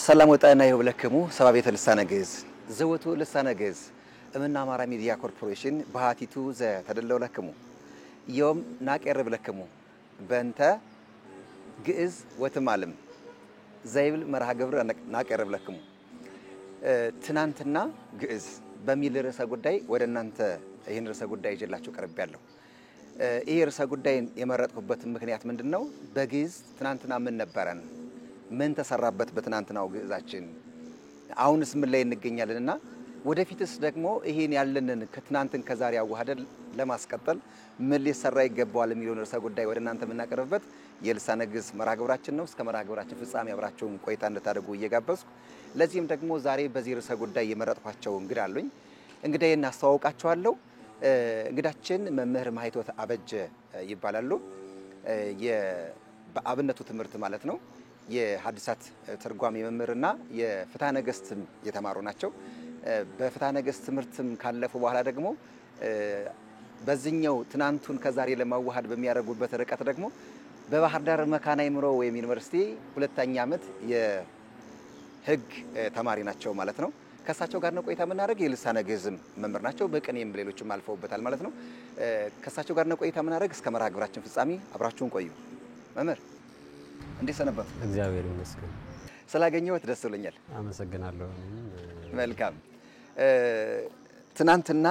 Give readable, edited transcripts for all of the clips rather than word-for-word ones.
ሰላም ወጣና ይብለከሙ ሰባቤተ ልሳነ ግዕዝ ዘወቱ ልሳነ ግዕዝ እምና አማራ ሚዲያ ኮርፖሬሽን ባህቲቱ ዘተደለው ለከሙ ዮም ናቀርብ ለከሙ በእንተ ግዕዝ ወትማለም ዘይብል መርሃ ግብር ናቀርብ ለከሙ ትናንትና ግዕዝ በሚል ርዕሰ ጉዳይ ወደ እናንተ ይሄን ርዕሰ ጉዳይ ይዤላችሁ ቀርቤያለሁ። ይሄ ርዕሰ ጉዳይ የመረጥኩበት ምክንያት ምንድነው? በግዕዝ ትናንትና ምን ነበረን? ምን ተሰራበት በትናንትናው ግዕዛችን? አሁንስ ምን ላይ እንገኛለንና ወደፊትስ ደግሞ ይሄን ያለንን ከትናንትን ከዛሬ አዋህደን ለማስቀጠል ምን ሊሰራ ይገባዋል የሚለውን ርዕሰ ጉዳይ ወደ እናንተ የምናቀርብበት የልሳነ ግዕዝ መርሃ ግብራችን ነው። እስከ መርሃ ግብራችን ፍጻሜ አብራችሁን ቆይታ እንድታደርጉ እየጋበዝኩ ለዚህም ደግሞ ዛሬ በዚህ ርዕሰ ጉዳይ የመረጥኳቸው እንግዳ አሉኝ። እንግዳዬን አስተዋውቃቸዋለሁ። እንግዳችን መምህር ማህቶት አበጀ ይባላሉ። በአብነቱ ትምህርት ማለት ነው የሐዲሳት ትርጓሜ መምህርና የፍትሐ ነገሥትም የተማሩ ናቸው። በፍትሐ ነገሥት ትምህርትም ካለፉ በኋላ ደግሞ በዚህኛው ትናንቱን ከዛሬ ለማዋሃድ በሚያደርጉበት ርቀት ደግሞ በባህር ዳር መካነ አእምሮ ወይም ዩኒቨርሲቲ ሁለተኛ ዓመት የሕግ ተማሪ ናቸው ማለት ነው። ከሳቸው ጋር ነው ቆይታ የምናደርግ። የልሳነ ግዕዝም መምህር ናቸው። በቅኔም ሌሎችም አልፈውበታል ማለት ነው። ከሳቸው ጋር ነው ቆይታ የምናደርግ። እስከ መርሃ ግብራችን ፍጻሜ አብራችሁን ቆዩ። መምህር እንዴት ሰነበቱ? እግዚአብሔር ይመስገን። ስላገኘሁት ደስ ብሎኛል። አመሰግናለሁ። መልካም። ትናንትና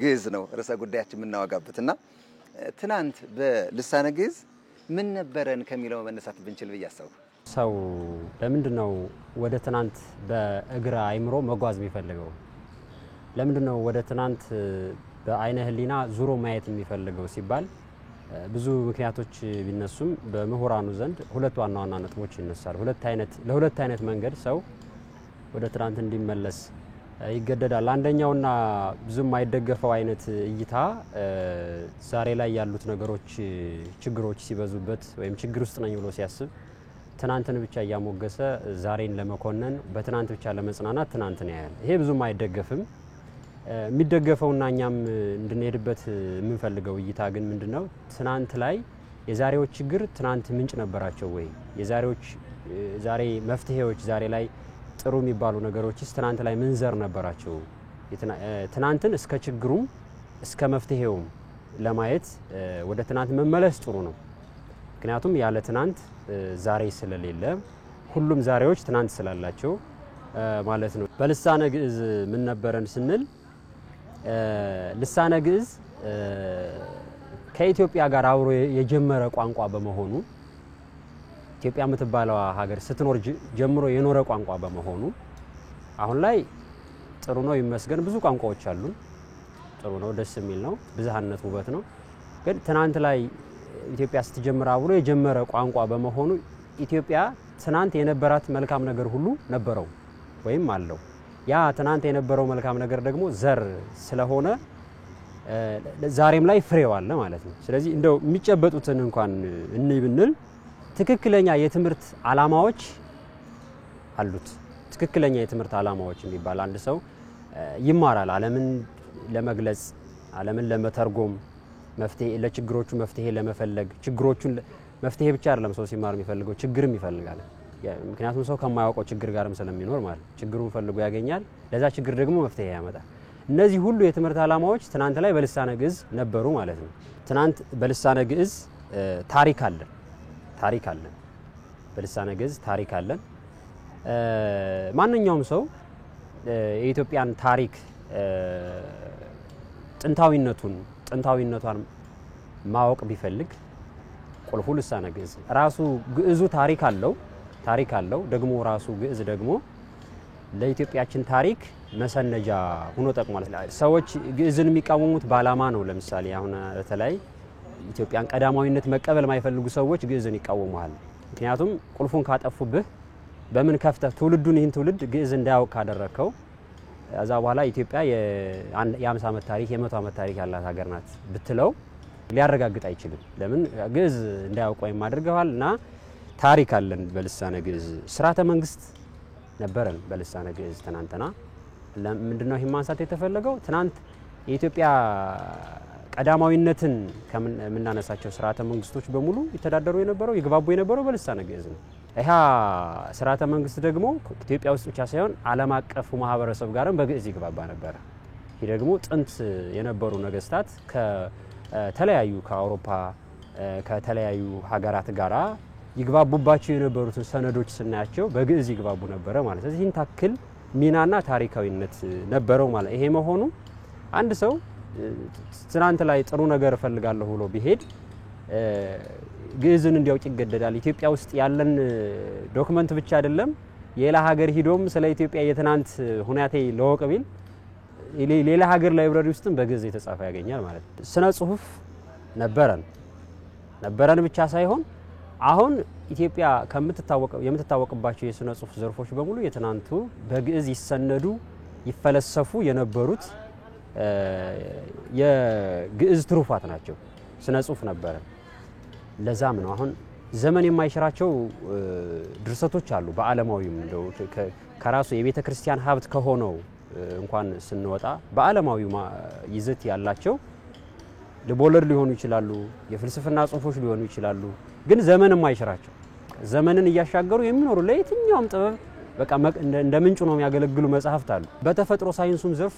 ግዕዝ ነው ርዕሰ ጉዳያችን የምናወጋበትና ትናንት በልሳነ ግዕዝ ምን ነበረን ከሚለው መነሳት ብንችል ብዬ አሰብኩ። ሰው ለምንድነው ወደ ትናንት በእግረ አእምሮ መጓዝ የሚፈልገው? ለምንድነው ወደ ትናንት በአይነ ህሊና ዙሮ ማየት የሚፈልገው ሲባል ብዙ ምክንያቶች ቢነሱም በምሁራኑ ዘንድ ሁለት ዋና ዋና ነጥቦች ይነሳሉ። ለሁለት አይነት መንገድ ሰው ወደ ትናንት እንዲመለስ ይገደዳል። አንደኛውና ብዙም አይደገፈው አይነት እይታ ዛሬ ላይ ያሉት ነገሮች ችግሮች ሲበዙበት ወይም ችግር ውስጥ ነኝ ብሎ ሲያስብ ትናንትን ብቻ እያሞገሰ ዛሬን ለመኮነን በትናንት ብቻ ለመጽናናት ትናንትን ያያል። ይሄ ብዙም አይደገፍም። የሚደገፈውና እኛም እንድንሄድበት የምንፈልገው እይታ ግን ምንድነው? ትናንት ላይ የዛሬዎች ችግር ትናንት ምንጭ ነበራቸው ወይ? ዛሬ መፍትሄዎች ዛሬ ላይ ጥሩ የሚባሉ ነገሮችስ ትናንት ላይ ምን ዘር ነበራቸው? ትናንትን እስከ ችግሩም እስከ መፍትሄውም ለማየት ወደ ትናንት መመለስ ጥሩ ነው። ምክንያቱም ያለ ትናንት ዛሬ ስለሌለ ሁሉም ዛሬዎች ትናንት ስላላቸው ማለት ነው። በልሳነ ግዕዝ ምን ነበረን ስንል ልሳነ ግዕዝ ከኢትዮጵያ ጋር አብሮ የጀመረ ቋንቋ በመሆኑ ኢትዮጵያ የምትባለው ሀገር ስትኖር ጀምሮ የኖረ ቋንቋ በመሆኑ አሁን ላይ ጥሩ ነው ይመስገን፣ ብዙ ቋንቋዎች አሉን። ጥሩ ነው፣ ደስ የሚል ነው፣ ብዝሃነት ውበት ነው። ግን ትናንት ላይ ኢትዮጵያ ስትጀምር አብሮ የጀመረ ቋንቋ በመሆኑ ኢትዮጵያ ትናንት የነበራት መልካም ነገር ሁሉ ነበረው ወይም አለው። ያ ትናንት የነበረው መልካም ነገር ደግሞ ዘር ስለሆነ ዛሬም ላይ ፍሬው አለ ማለት ነው። ስለዚህ እንደው የሚጨበጡትን እንኳን እንይ ብንል ትክክለኛ የትምህርት ዓላማዎች አሉት። ትክክለኛ የትምህርት ዓላማዎች የሚባል አንድ ሰው ይማራል ዓለምን ለመግለጽ፣ ዓለምን ለመተርጎም፣ ለችግሮቹ መፍትሄ ለመፈለግ። ችግሮቹን መፍትሄ ብቻ አይደለም ሰው ሲማር የሚፈልገው ችግርም ይፈልጋል። ምክንያቱም ሰው ከማያውቀው ችግር ጋርም ስለሚኖር ማለት ችግሩን ፈልጎ ያገኛል፣ ለዛ ችግር ደግሞ መፍትሄ ያመጣል። እነዚህ ሁሉ የትምህርት ዓላማዎች ትናንት ላይ በልሳነ ግዕዝ ነበሩ ማለት ነው። ትናንት በልሳነ ግዕዝ ታሪክ አለን። በልሳነ ግዕዝ ታሪክ አለን። ማንኛውም ሰው የኢትዮጵያን ታሪክ ጥንታዊነቷን ማወቅ ቢፈልግ ቁልፉ ልሳነ ግዕዝ ራሱ ግዕዙ ታሪክ አለው። ደግሞ ራሱ ግዕዝ ደግሞ ለኢትዮጵያችን ታሪክ መሰነጃ ሆኖ ጠቅሟል። ሰዎች ግዕዝን የሚቃወሙት ባላማ ነው። ለምሳሌ አሁን በተለይ ኢትዮጵያን ቀዳማዊነት መቀበል የማይፈልጉ ሰዎች ግዕዝን ይቃወሙሃል። ምክንያቱም ቁልፉን ካጠፉብህ በምን ከፍተህ ይህን ትውልድ ግዕዝ እንዳያውቅ ካደረከው ከዛ በኋላ ኢትዮጵያ የ50 ዓመት ታሪክ የ100 ዓመት ታሪክ ያላት ሀገር ናት ብትለው ሊያረጋግጥ አይችልም። ለምን ግዕዝ እንዳያውቅ ወይም አድርገዋል። እና ታሪክ አለን በልሳነ ግዕዝ። ስርዓተ መንግስት ነበረን በልሳነ ግዕዝ ትናንትና። ምንድነው ይሄን ማንሳት የተፈለገው? ትናንት የኢትዮጵያ ቀዳማዊነትን ከምናነሳቸው ስርዓተ መንግስቶች በሙሉ ይተዳደሩ የነበረው ይግባቡ የነበረው በልሳነ ግዕዝ ነው። ይሄ ስርዓተ መንግስት ደግሞ ኢትዮጵያ ውስጥ ብቻ ሳይሆን ዓለም አቀፉ ማህበረሰብ ጋርም በግዕዝ ይግባባ ነበር። ይሄ ደግሞ ጥንት የነበሩ ነገስታት ከተለያዩ ከአውሮፓ ከተለያዩ ሀገራት ጋራ ይግባቡባቸው የነበሩትን ሰነዶች ስናያቸው በግዕዝ ይግባቡ ነበር ማለት ነው። ይህን ታክል ሚናና ታሪካዊነት ነበረው ማለት ይሄ መሆኑ አንድ ሰው ትናንት ላይ ጥሩ ነገር ፈልጋለሁ ብሎ ቢሄድ ግዕዝን እንዲያውቅ ይገደዳል። ኢትዮጵያ ውስጥ ያለን ዶክመንት ብቻ አይደለም የሌላ ሀገር ሂዶም ስለ ኢትዮጵያ የትናንት ሁኔታ ለወቅ ቢል ሌላ ሀገር ላይብረሪ ውስጥም በግዕዝ የተጻፈ ያገኛል ማለት ነው። ስነ ጽሁፍ ነበረን ብቻ ሳይሆን አሁን ኢትዮጵያ የምትታወቅባቸው የስነ ጽሁፍ ዘርፎች በሙሉ የትናንቱ በግዕዝ ይሰነዱ ይፈለሰፉ የነበሩት የግዕዝ ትሩፋት ናቸው። ስነ ጽሁፍ ነበረ። ለዛም ነው አሁን ዘመን የማይሽራቸው ድርሰቶች አሉ። በዓለማዊም እንደው ከራሱ የቤተ ክርስቲያን ሀብት ከሆነው እንኳን ስንወጣ በዓለማዊ ይዘት ያላቸው ልቦለድ ሊሆኑ ይችላሉ፣ የፍልስፍና ጽሁፎች ሊሆኑ ይችላሉ። ግን ዘመን የማይሽራቸው ዘመንን እያሻገሩ የሚኖሩ ለየትኛውም ጥበብ በቃ እንደ ምንጭ ነው የሚያገለግሉ መጽሐፍት አሉ። በተፈጥሮ ሳይንሱም ዘርፍ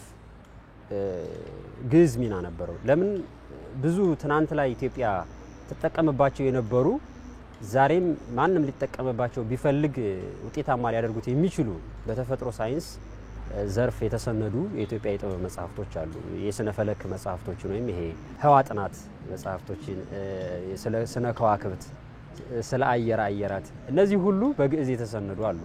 ግዕዝ ሚና ነበረው። ለምን ብዙ ትናንት ላይ ኢትዮጵያ ተጠቀመባቸው የነበሩ ዛሬም ማንም ሊጠቀመባቸው ቢፈልግ ውጤታማ ሊያደርጉት የሚችሉ በተፈጥሮ ሳይንስ ዘርፍ የተሰነዱ የኢትዮጵያ የጥበብ መጽሐፍቶች አሉ። የስነ ፈለክ መጽሐፍቶችን ወይም ይሄ ህዋ ጥናት መጽሐፍቶችን፣ ስነ ከዋክብት፣ ስለ አየራት እነዚህ ሁሉ በግዕዝ የተሰነዱ አሉ።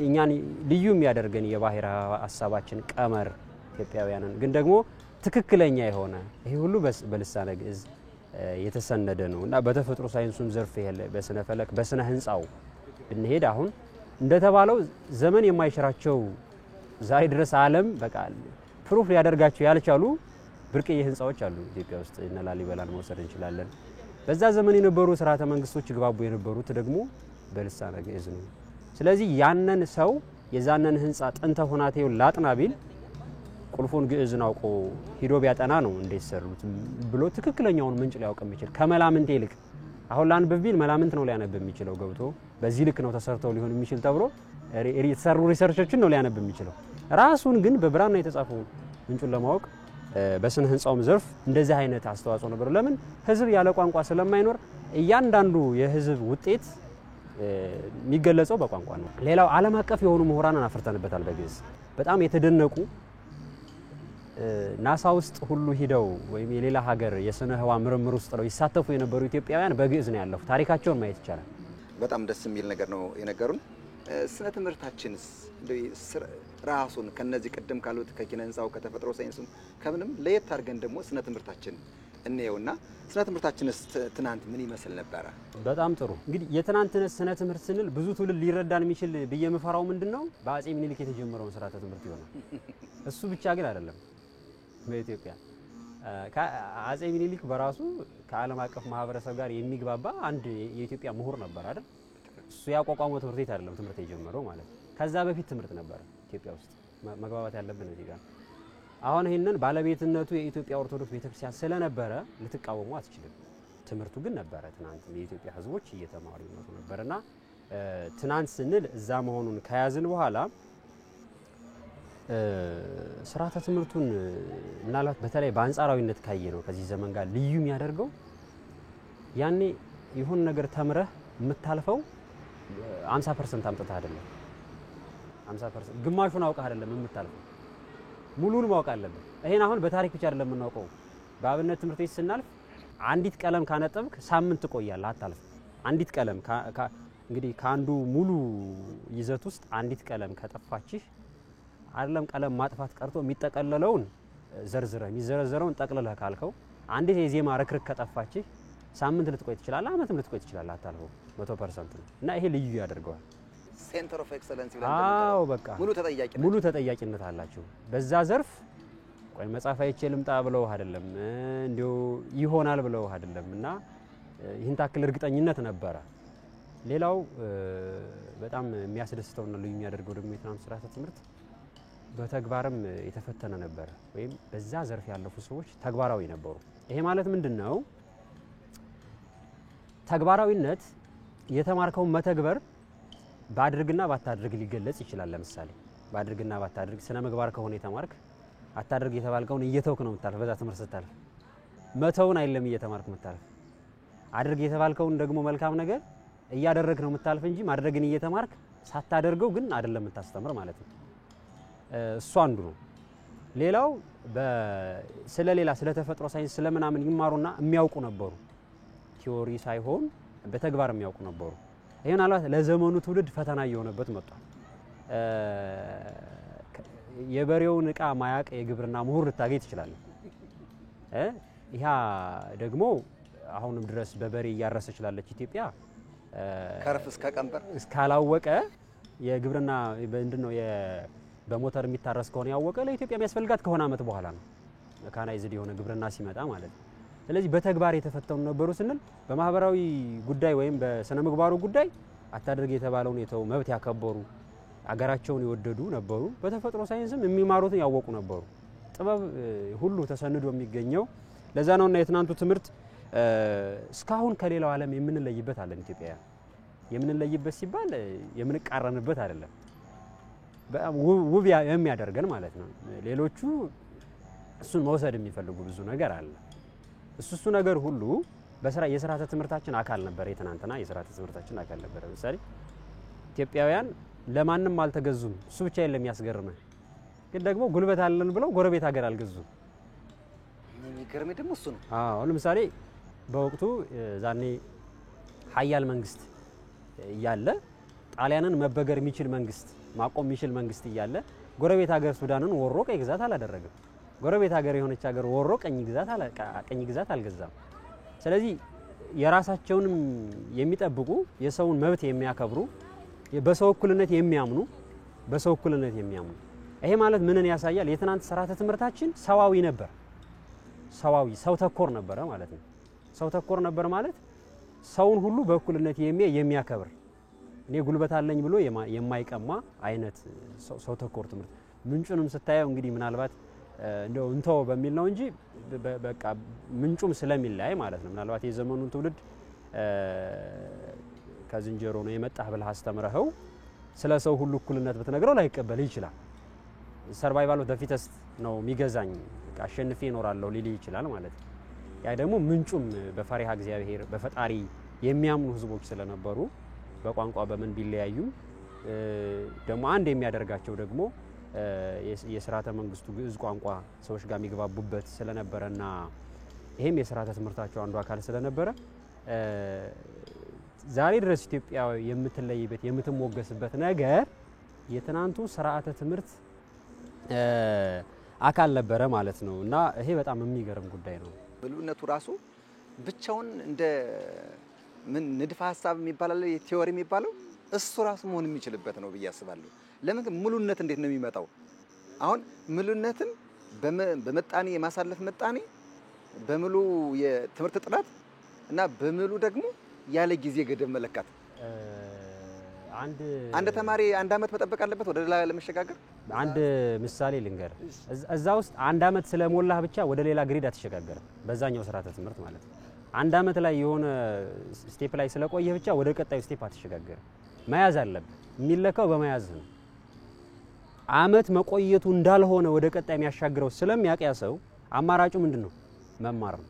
እኛን ልዩ የሚያደርገን የባህር ሐሳባችን ቀመር ኢትዮጵያውያንን ግን ደግሞ ትክክለኛ የሆነ ይሄ ሁሉ በልሳነ ግዕዝ የተሰነደ ነው እና በተፈጥሮ ሳይንሱም ዘርፍ በስነ ፈለክ በስነ ህንጻው ብንሄድ አሁን እንደተባለው ዘመን የማይሽራቸው ዛሬ ድረስ ዓለም በቃ ፕሩፍ ሊያደርጋቸው ያልቻሉ ብርቅዬ ህንጻዎች አሉ ኢትዮጵያ ውስጥ። እነ ላሊበላን መውሰድ እንችላለን። በዛ ዘመን የነበሩ ስርዓተ መንግስቶች ይግባቡ የነበሩት ደግሞ በልሳነ ግዕዝ ነው። ስለዚህ ያንን ሰው የዛነን ህንጻ ጥንተ ሆናቴው ላጥና ቢል ቁልፉን ግዕዝን አውቆ ሂዶ ቢያጠና ነው እንዴት ሰሩት ብሎ ትክክለኛውን ምንጭ ሊያውቅ የሚችል ከመላምንት ይልቅ አሁን ላንብብ ቢል መላምንት ነው ሊያነብ የሚችለው ገብቶ በዚህ ልክ ነው ተሰርተው ሊሆን የሚችል ተብሎ የተሰሩ ሪሰርቾችን ነው ሊያነብ የሚችለው። ራሱን ግን በብራና የተጻፈው ምንጩን ለማወቅ በስነ ህንጻውም ዘርፍ እንደዚህ አይነት አስተዋጽኦ ነበር። ለምን ህዝብ ያለ ቋንቋ ስለማይኖር እያንዳንዱ የህዝብ ውጤት የሚገለጸው በቋንቋ ነው። ሌላው ዓለም አቀፍ የሆኑ ምሁራንን አፍርተንበታል በግዕዝ በጣም የተደነቁ ናሳ ውስጥ ሁሉ ሂደው ወይም የሌላ ሀገር የስነ ህዋ ምርምር ውስጥ ነው ይሳተፉ የነበሩ ኢትዮጵያውያን በግዕዝ ነው ያለፉ። ታሪካቸውን ማየት ይቻላል። በጣም ደስ የሚል ነገር ነው የነገሩን። ስነ ትምህርታችንስ ራሱን ከነዚህ ቀደም ካሉት ከኪነ ህንጻው ከተፈጥሮ ሳይንሱም ከምንም ለየት አድርገን ደግሞ ስነ ትምህርታችን እንየውና ስነ ትምህርታችንስ ትናንት ምን ይመስል ነበር? በጣም ጥሩ። እንግዲህ የትናንት ስነ ትምህርት ስንል ብዙ ትውልድ ሊረዳን የሚችል በየመፈራው ምንድነው በአጼ ምኒልክ የተጀመረውን ስርዓተ ትምህርት ይሆናል። እሱ ብቻ ግን አይደለም። በኢትዮጵያ አጼ ምኒልክ በራሱ ከዓለም አቀፍ ማህበረሰብ ጋር የሚግባባ አንድ የኢትዮጵያ ምሁር ነበር አይደል? እሱ ያቋቋመው ትምህርት ቤት አይደለም ትምህርት የጀመረው ማለት ነው። ከዛ በፊት ትምህርት ነበር ኢትዮጵያ ውስጥ መግባባት ያለብን እዚህ ጋር። አሁን ይሄንን ባለቤትነቱ የኢትዮጵያ ኦርቶዶክስ ቤተክርስቲያን ስለነበረ ልትቃወሙ አትችልም። ትምህርቱ ግን ነበረ። ትናንት የኢትዮጵያ ህዝቦች እየተማሩ ነበርና ትናንት ስንል እዛ መሆኑን ከያዝን በኋላ ስርዓተ ትምህርቱን ምናልባት በተለይ በአንጻራዊነት ካየ ነው ከዚህ ዘመን ጋር ልዩ የሚያደርገው ያኔ ይሁን ነገር ተምረህ የምታልፈው 50% አምጥተህ አይደለም 50% ግማሹን አውቀህ አይደለም የምታልፈው ሙሉን ማወቅ አለብህ። ይሄን አሁን በታሪክ ብቻ አይደለም የምናውቀው። በአብነት ትምህርት ቤት ስናልፍ አንዲት ቀለም ካነጠብክ ሳምንት ቆያለህ አታልፍ። አንዲት ቀለም እንግዲህ ካንዱ ሙሉ ይዘት ውስጥ አንዲት ቀለም ከጠፋችህ አይደለም ቀለም ማጥፋት ቀርቶ የሚጠቀለለውን ዘርዝረህ የሚዘረዘረውን ጠቅልለህ ካልከው አንዲት የዜማ ረክርክ ከጠፋችህ ሳምንት ልትቆይ ትችላለህ፣ አመትም ልትቆይ ትችላለህ አታልፈው 100% እና ይሄ ልዩ ያደርገዋል። ሴንተር ኦፍ ኤክሰለንስ ይላል። አዎ በቃ ሙሉ ተጠያቂነት አላችሁ በዛ ዘርፍ። ቆይ መጻፍ አይቼ ልምጣ ብለው አይደለም እንዲው ይሆናል ብለው አይደለም እና ይህን ታክል እርግጠኝነት ነበረ። ሌላው በጣም የሚያስደስተውና ልዩ የሚያደርገው ደግሞ የትናንት ስርዓተ ትምህርት በተግባርም የተፈተነ ነበር ወይም በዛ ዘርፍ ያለፉ ሰዎች ተግባራዊ ነበሩ። ይሄ ማለት ምንድነው? ተግባራዊነት የተማርከው መተግበር ባድርግና ባታድርግ ሊገለጽ ይችላል። ለምሳሌ ባድርግና ባታድርግ ስነ ምግባር ከሆነ የተማርክ አታድርግ የተባልከውን እየተውክ ነው የምታልፍ። በዛ ትምህርት ስታልፍ መተውን አይደለም እየተማርክ የምታልፍ። አድርግ የተባልከውን ደግሞ መልካም ነገር እያደረክ ነው የምታልፍ እንጂ ማድረግን እየተማርክ ሳታደርገው ግን አይደለም የምታስተምር ማለት ነው። እሱ አንዱ ነው። ሌላው ስለሌላ ስለተፈጥሮ ሳይንስ ስለምናምን ይማሩና የሚያውቁ ነበሩ። ቲዮሪ ሳይሆን በተግባር የሚያውቁ ነበሩ። ይሄ ምናልባት ለዘመኑ ትውልድ ፈተና እየሆነበት መጥቷል። የበሬውን ዕቃ ማያቅ የግብርና ምሁር ልታገኝ ትችላለህ። ይሄ ደግሞ አሁንም ድረስ በበሬ እያረሰች ላለች ኢትዮጵያ ከርፍ እስከ ቀንበር እስካላወቀ የግብርና ምንድነው በሞተር የሚታረስ ከሆነ ያወቀ ለኢትዮጵያ የሚያስፈልጋት ከሆነ አመት በኋላ ነው መካናይዝድ የሆነ ግብርና ሲመጣ ማለት ነው። ስለዚህ በተግባር የተፈተኑ ነበሩ ስንል በማህበራዊ ጉዳይ ወይም በስነ ምግባሩ ጉዳይ አታድርግ የተባለውን የተው መብት ያከበሩ አገራቸውን ይወደዱ ነበሩ። በተፈጥሮ ሳይንስም የሚማሩትን ያወቁ ነበሩ። ጥበብ ሁሉ ተሰንዶ የሚገኘው ለዛ ነውና የትናንቱ ትምህርት እስካሁን ከሌላው ዓለም የምንለይበት አለን። ኢትዮጵያ የምንለይበት ሲባል የምንቃረንበት አይደለም፣ ውብ የሚያደርገን ማለት ነው። ሌሎቹ እሱን መውሰድ የሚፈልጉ ብዙ ነገር አለ። እሱ ነገር ሁሉ የስርዓተ ትምህርታችን አካል ነበር። የትናንትና የስርዓተ ትምህርታችን አካል ነበር። ለምሳሌ ኢትዮጵያውያን ለማንም አልተገዙም። እሱ ብቻ የለም ያስገርመን። ግን ደግሞ ጉልበት አለን ብለው ጎረቤት ሀገር አልገዙም። የሚገርመኝ ደግሞ እሱ ነው። አዎ ለምሳሌ በወቅቱ ዛኔ ኃያል መንግስት እያለ ጣሊያንን መበገር የሚችል መንግስት ማቆም የሚችል መንግስት እያለ ጎረቤት ሀገር ሱዳንን ወሮ ቀኝ ግዛት አላደረገም። ጎረቤት ሀገር የሆነች ሀገር ወሮ ቀኝ ግዛት አልገዛም። ስለዚህ የራሳቸውንም የሚጠብቁ የሰውን መብት የሚያከብሩ በሰው እኩልነት የሚያምኑ ይሄ ማለት ምንን ያሳያል? የትናንት ስርዓተ ትምህርታችን ሰዋዊ ነበር። ሰው ተኮር ነበረ ማለት ነው። ሰው ተኮር ነበር ማለት ሰውን ሁሉ በእኩልነት የሚያከብር እኔ ጉልበት አለኝ ብሎ የማይቀማ አይነት ሰው ተኮር ትምህርት። ምንጩንም ስታየው እንግዲህ ምናልባት እንደው እንተው በሚል ነው እንጂ በቃ ምንጩም ስለሚላይ ማለት ነው። ምናልባት የዘመኑን ትውልድ ከዝንጀሮ ነው የመጣህ ብለህ አስተምረኸው ስለ ሰው ሁሉ እኩልነት ብትነግረው ላይቀበል ይችላል። ሰርቫይቫል ኦፍ ዘ ፊተስት ነው የሚገዛኝ አሸንፌ እኖራለሁ ሊል ይችላል ማለት ነው። ያ ደግሞ ምንጩም በፈሪሃ እግዚአብሔር በፈጣሪ የሚያምኑ ህዝቦች ስለነበሩ በቋንቋ በምን ቢለያዩም ደግሞ አንድ የሚያደርጋቸው ደግሞ የስርዓተ መንግስቱ ግዕዝ ቋንቋ ሰዎች ጋር የሚግባቡበት ስለነበረና ይሄም የስርዓተ ትምህርታቸው አንዱ አካል ስለነበረ ዛሬ ድረስ ኢትዮጵያ የምትለይበት የምትሞገስበት ነገር የትናንቱ ስርዓተ ትምህርት አካል ነበረ ማለት ነው። እና ይሄ በጣም የሚገርም ጉዳይ ነው። ብሉነቱ ራሱ ብቻውን እንደ ምን ንድፈ ሐሳብ የሚባለው የቲዮሪ የሚባለው እሱ ራሱ መሆን የሚችልበት ነው ብዬ አስባለሁ። ለምን ሙሉነት እንዴት ነው የሚመጣው? አሁን ሙሉነትን በመጣኔ የማሳለፍ መጣኔ በሙሉ የትምህርት ጥራት እና በሙሉ ደግሞ ያለ ጊዜ ገደብ መለካት አንድ ተማሪ አንድ አመት መጠበቅ አለበት ወደ ሌላ ለመሸጋገር። አንድ ምሳሌ ልንገር። እዛ ውስጥ አንድ አመት ስለሞላህ ብቻ ወደ ሌላ ግሬድ አትሸጋገርም። በዛኛው ስርዓተ ትምህርት ማለት ነው። አንድ አመት ላይ የሆነ ስቴፕ ላይ ስለቆየህ ብቻ ወደ ቀጣዩ ስቴፕ አትሸጋገርም። መያዝ አለብህ። የሚለካው በመያዝ ነው። አመት መቆየቱ እንዳልሆነ ወደ ቀጣይ የሚያሻግረው ስለሚያውቅ ሰው አማራጩ ምንድነው? መማር ነው፣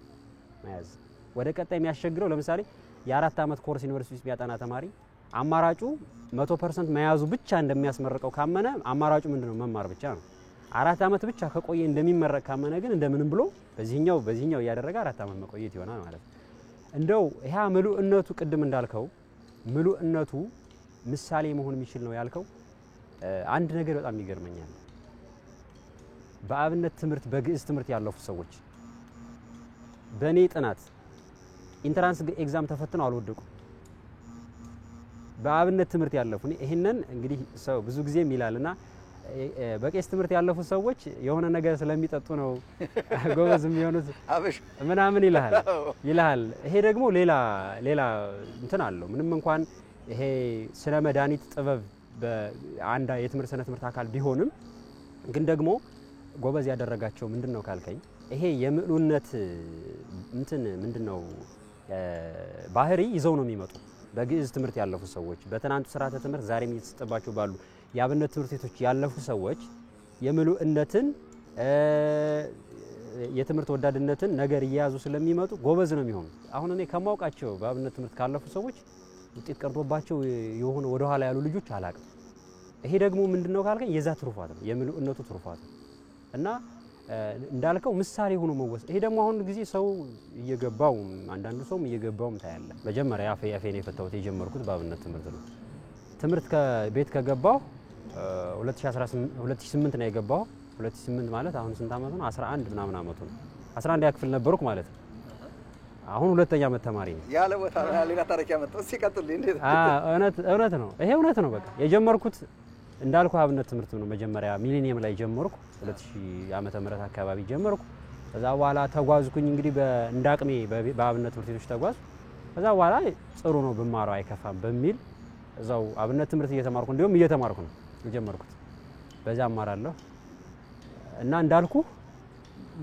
መያዝ። ወደ ቀጣይ የሚያሻግረው ለምሳሌ የ4 አመት ኮርስ ዩኒቨርሲቲ ውስጥ ቢያጠና ተማሪ አማራጩ 100% መያዙ ብቻ እንደሚያስመርቀው ካመነ አማራጩ ምንድነው? መማር ብቻ ነው። 4 አመት ብቻ ከቆየ እንደሚመረቅ ካመነ ግን እንደምንም ብሎ በዚህኛው ያደረገ 4 አመት መቆየት ይሆናል ማለት ነው። እንደው ያ ምሉእነቱ ቅድም እንዳልከው ምሉእነቱ ምሳሌ መሆን የሚችል ነው ያልከው አንድ ነገር በጣም ይገርመኛል። በአብነት ትምህርት በግዕዝ ትምህርት ያለፉ ሰዎች በኔ ጥናት ኢንትራንስ ኤግዛም ተፈትነው አልወደቁም። በአብነት ትምህርት ያለፉ ይሄንን እንግዲህ ሰው ብዙ ጊዜ ይላልና በቄስ ትምህርት ያለፉ ሰዎች የሆነ ነገር ስለሚጠጡ ነው ጎበዝ የሚሆኑት አበሽ ምናምን ይላል። ይሄ ደግሞ ሌላ እንትን አለው። ምንም እንኳን ይሄ ስነ መድኃኒት ጥበብ በአንድ የትምህርት ስነ ትምህርት አካል ቢሆንም ግን ደግሞ ጎበዝ ያደረጋቸው ምንድነው ካልከኝ ይሄ የምሉነት እንትን ምንድነው ባህሪ ይዘው ነው የሚመጡ። በግዕዝ ትምህርት ያለፉ ሰዎች በትናንቱ ስርዓተ ትምህርት ዛሬም እየተሰጠባቸው ባሉ የአብነት ትምህርት ቤቶች ያለፉ ሰዎች የምሉእነትን የትምህርት ወዳድነትን ነገር እየያዙ ስለሚመጡ ጎበዝ ነው የሚሆኑ። አሁን እኔ ከማውቃቸው በአብነት ትምህርት ካለፉ ሰዎች ውጤት ቀርቶባቸው የሆነ ወደ ኋላ ያሉ ልጆች አላቅም። ይሄ ደግሞ ምንድነው ካልከኝ የዛ ትሩፋት ነው የምሉእነቱ ትሩፋት ነው እና እንዳልከው ምሳሌ ሆኖ መወሰድ። ይሄ ደግሞ አሁን ጊዜ ሰው እየገባው አንዳንዱ ሰውም እየገባውም ታያለ። መጀመሪያ ያፌን የፈታሁት የጀመርኩት በአብነት ትምህርት ነው። ትምህርት ከቤት ከገባው 2008 ነው የገባው። 2008 ማለት አሁን ስንት አመት ነው? 11 ምናምን አመቱ ነው። 11 ያክፍል ነበርኩ ማለት ነው። አሁን ሁለተኛ አመት ተማሪ ነኝ። ያለ ቦታ ሌላ ታሪክ ያመጣው ሲቀጥል እንዴ? እውነት ነው። ይሄ እውነት ነው። በቃ የጀመርኩት እንዳልኩ አብነት ትምህርት ነው። መጀመሪያ ሚሊኒየም ላይ ጀመርኩ 2000 ዓመተ ምህረት አካባቢ ጀመርኩ። ከዛ በኋላ ተጓዝኩኝ እንግዲህ እንዳቅሜ በአብነት ትምህርት ቤቶች ተጓዝ። ከዛ በኋላ ጥሩ ነው ብማረው አይከፋም በሚል እዛው አብነት ትምህርት እየተማርኩ እንደውም እየተማርኩ ነው የጀመርኩት። በዛ አማራለሁ እና እንዳልኩ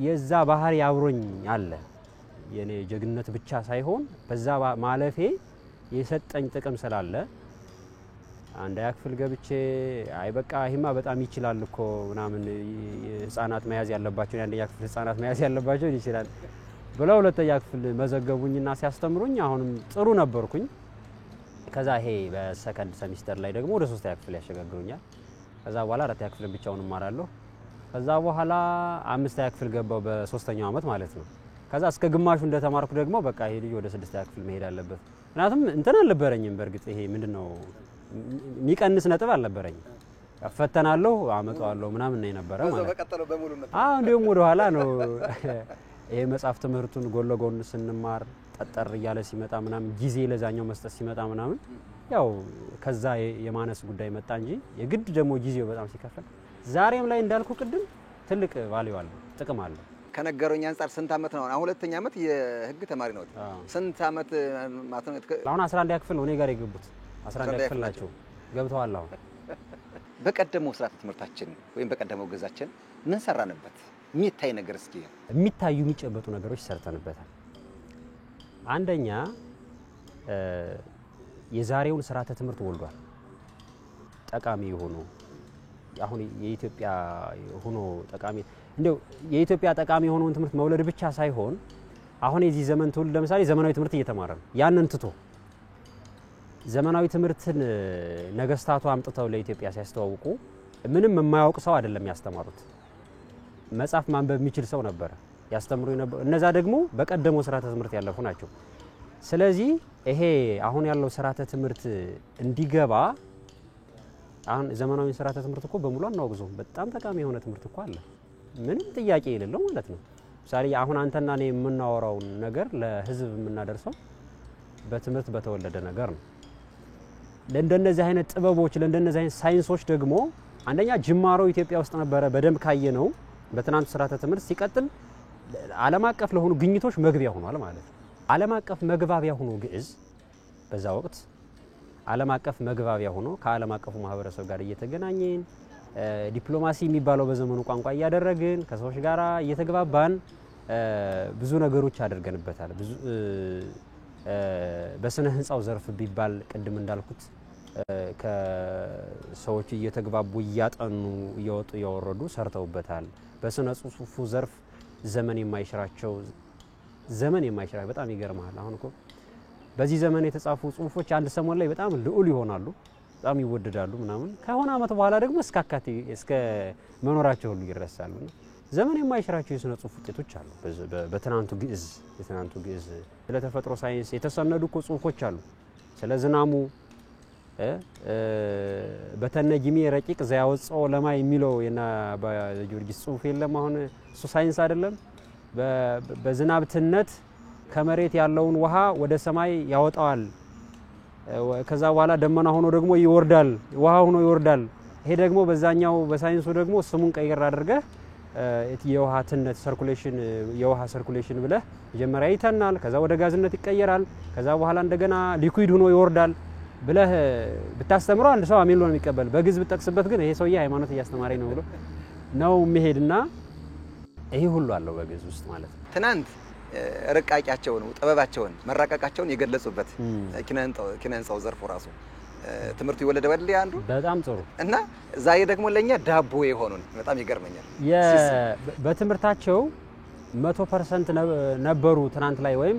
የዛ ባህሪ አብሮኝ አለ። የኔ ጀግንነት ብቻ ሳይሆን በዛ ማለፌ የሰጠኝ ጥቅም ስላለ አንድ ያክፍል ገብቼ አይ በቃ ይሄማ በጣም ይችላል እኮ ምናምን ህፃናት መያዝ ያለባቸው አንድ ያክፍል ህፃናት መያዝ ያለባቸው ይችላል ብለው ሁለተኛ ያክፍል መዘገቡኝና ሲያስተምሩኝ አሁንም ጥሩ ነበርኩኝ። ከዛ ይሄ በሰከንድ ሴሚስተር ላይ ደግሞ ወደ 3 ያክፍል ያሸጋግሩኛል። ከዛ በኋላ 4 ያክፍል ብቻውን እማራለሁ። ከዛ በኋላ 5 ያክፍል ገባው በ3ኛው አመት ማለት ነው። ከዛ እስከ ግማሹ እንደተማርኩ ደግሞ በቃ ይሄ ልጅ ወደ 6 ያክፍል መሄድ አለበት። ምክንያቱም እንትን አልነበረኝም። በርግጥ ይሄ ምንድነው ሚቀንስ ነጥብ አልነበረኝም። አፈተናለሁ አመጣዋለሁ ምናምን ነው የነበረ ማለት ነው። በቀጠለው በሙሉነት እንደውም ወደ ኋላ ነው ይሄ መጽሐፍ ትምህርቱን ጎን ለጎን ስንማር ጠጠር እያለ ሲመጣ ምናምን ጊዜ ለዛኛው መስጠት ሲመጣ ምናምን ያው ከዛ የማነስ ጉዳይ መጣ እንጂ የግድ ደግሞ ጊዜው በጣም ሲከፈል ዛሬም ላይ እንዳልኩ ቅድም ትልቅ ቫልዩ አለ፣ ጥቅም አለ። ከነገሩኝ አንፃር ስንት አመት ነው? አሁን ሁለተኛ አመት የህግ ተማሪ ነው። ስንት አመት ማለት ነው? አሁን 11 ያክፍል እኔ ጋር የገቡት 11 ያክፍል ናቸው ገብተዋል። አሁን በቀደመው ስርዓተ ትምህርታችን ወይም በቀደመው ግዛችን ምን ሰራንበት? የሚታይ ነገር እስኪ የሚታዩ የሚጨበጡ ነገሮች ሰርተንበታል። አንደኛ የዛሬውን ስርዓተ ትምህርት ወልዷል። ጠቃሚ የሆኑ አሁን የኢትዮጵያ ሆኖ ጠቃሚ እንደው የኢትዮጵያ ጠቃሚ የሆነውን ትምህርት መውለድ ብቻ ሳይሆን አሁን የዚህ ዘመን ትውልድ ለምሳሌ ዘመናዊ ትምህርት እየተማረ ነው። ያንን ትቶ ዘመናዊ ትምህርትን ነገስታቱ አምጥተው ለኢትዮጵያ ሲያስተዋውቁ ምንም የማያውቅ ሰው አይደለም ያስተማሩት። መጽሐፍ ማንበብ የሚችል ሰው ነበር ያስተምሩ ነበር። እነዛ ደግሞ በቀደመው ስርዓተ ትምህርት ያለፉ ናቸው። ስለዚህ ይሄ አሁን ያለው ስርዓተ ትምህርት እንዲገባ አሁን ዘመናዊ ስርዓተ ትምህርት እኮ በሙሉ አናውግዘው። በጣም ጠቃሚ የሆነ ትምህርት እኮ አለ፣ ምንም ጥያቄ የሌለው ማለት ነው። ምሳሌ አሁን አንተና እኔ የምናወራው ነገር ለህዝብ የምናደርሰው በትምህርት በተወለደ ነገር ነው። ለእንደነዚህ አይነት ጥበቦች ለእንደነዚህ አይነት ሳይንሶች ደግሞ አንደኛ ጅማሮ ኢትዮጵያ ውስጥ ነበረ በደንብ ካየነው በትናንቱ ስርዓተ ትምህርት ሲቀጥል ዓለም አቀፍ ለሆኑ ግኝቶች መግቢያ ሆኗል ማለት ነው። ዓለም አቀፍ መግባቢያ ሆኖ ግዕዝ በዛ ወቅት ዓለም አቀፍ መግባቢያ ሆኖ ከዓለም አቀፉ ማህበረሰብ ጋር እየተገናኘን ዲፕሎማሲ የሚባለው በዘመኑ ቋንቋ እያደረግን ከሰዎች ጋር እየተግባባን ብዙ ነገሮች አድርገንበታል። ብዙ በስነ ህንጻው ዘርፍ ቢባል ቅድም እንዳልኩት ከሰዎች እየተግባቡ እያጠኑ እየወጡ እያወረዱ ሰርተውበታል። በስነ ጽሁፉ ዘርፍ ዘመን የማይሽራቸው በጣም ይገርማል። አሁን እኮ በዚህ ዘመን የተጻፉ ጽሁፎች አንድ ሰሞን ላይ በጣም ልዑል ይሆናሉ፣ በጣም ይወደዳሉ ምናምን ከሆነ አመት በኋላ ደግሞ እስከ መኖራቸው ሁሉ ይረሳሉ። ዘመን የማይሽራቸው የስነ ጽሁፍ ውጤቶች አሉ። በትናንቱ ግዕዝ ስለ ተፈጥሮ ሳይንስ የተሰነዱ እኮ ጽሁፎች አሉ። ስለ ዝናሙ በተነጊሚ ረቂቅ ዘያወጽኦ ለማይ የሚለው የና በጊዮርጊስ ጽሁፍ የለም። አሁን እሱ ሳይንስ አይደለም። በዝናብትነት ከመሬት ያለውን ውሃ ወደ ሰማይ ያወጣዋል። ከዛ በኋላ ደመና ሆኖ ደግሞ ይወርዳል፣ ውሃ ሆኖ ይወርዳል። ይሄ ደግሞ በዛኛው በሳይንሱ ደግሞ ስሙን ቀይር አድርገህ የውሃ ትነት ሰርኩሌሽን የውሃ ሰርኩሌሽን ብለህ መጀመሪያ ይተናል፣ ከዛ ወደ ጋዝነት ይቀየራል፣ ከዛ በኋላ እንደገና ሊኩዊድ ሆኖ ይወርዳል ብለህ ብታስተምረው አንድ ሰው አሜን ብሎ ነው የሚቀበል። በግዕዝ ብትጠቅስበት ግን ይሄ ሰውዬ ሃይማኖት እያስተማረኝ ነው ብሎ ነው የሚሄድና ይሄ ሁሉ አለው በግዕዝ ውስጥ ማለት ነው። ትናንት ርቃቂያቸውን ጥበባቸውን መራቀቃቸውን የገለጹበት ኪነ ህንጻው ዘርፉ ራሱ ትምህርቱ ይወለደ ወልደ አንዱ በጣም ጥሩ እና ዛሬ ደግሞ ለኛ ዳቦ የሆኑን በጣም ይገርመኛል። በትምህርታቸው 100% ነበሩ ትናንት ላይ ወይም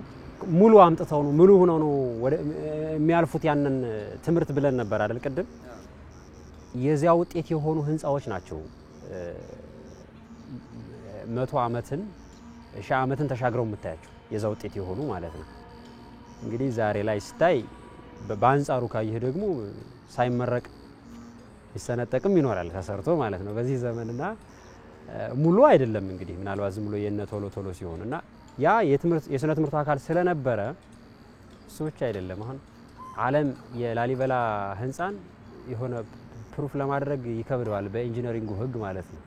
ሙሉ አምጥተው ነው ሙሉ ሆነው ነው የሚያልፉት ያንን ትምህርት ብለን ነበር አይደል ቅድም የዚያ ውጤት የሆኑ ህንጻዎች ናቸው 100 ዓመትን 1000 ዓመትን ተሻግረው የምታያቸው የዛ ውጤት የሆኑ ማለት ነው። እንግዲህ ዛሬ ላይ ስታይ በአንጻሩ ካየህ ደግሞ ሳይመረቅ ይሰነጠቅም ይኖራል ተሰርቶ ማለት ነው በዚህ ዘመንና ሙሉ አይደለም እንግዲህ ምናልባት ዝም ብሎ የነ ቶሎ ሲሆንና ያ የስነ ትምህርቱ አካል ስለነበረ እሱዎች አይደለም አሁን ዓለም የላሊበላ ህንጻን የሆነ ፕሩፍ ለማድረግ ይከብደዋል በኢንጂነሪንጉ ህግ ማለት ነው።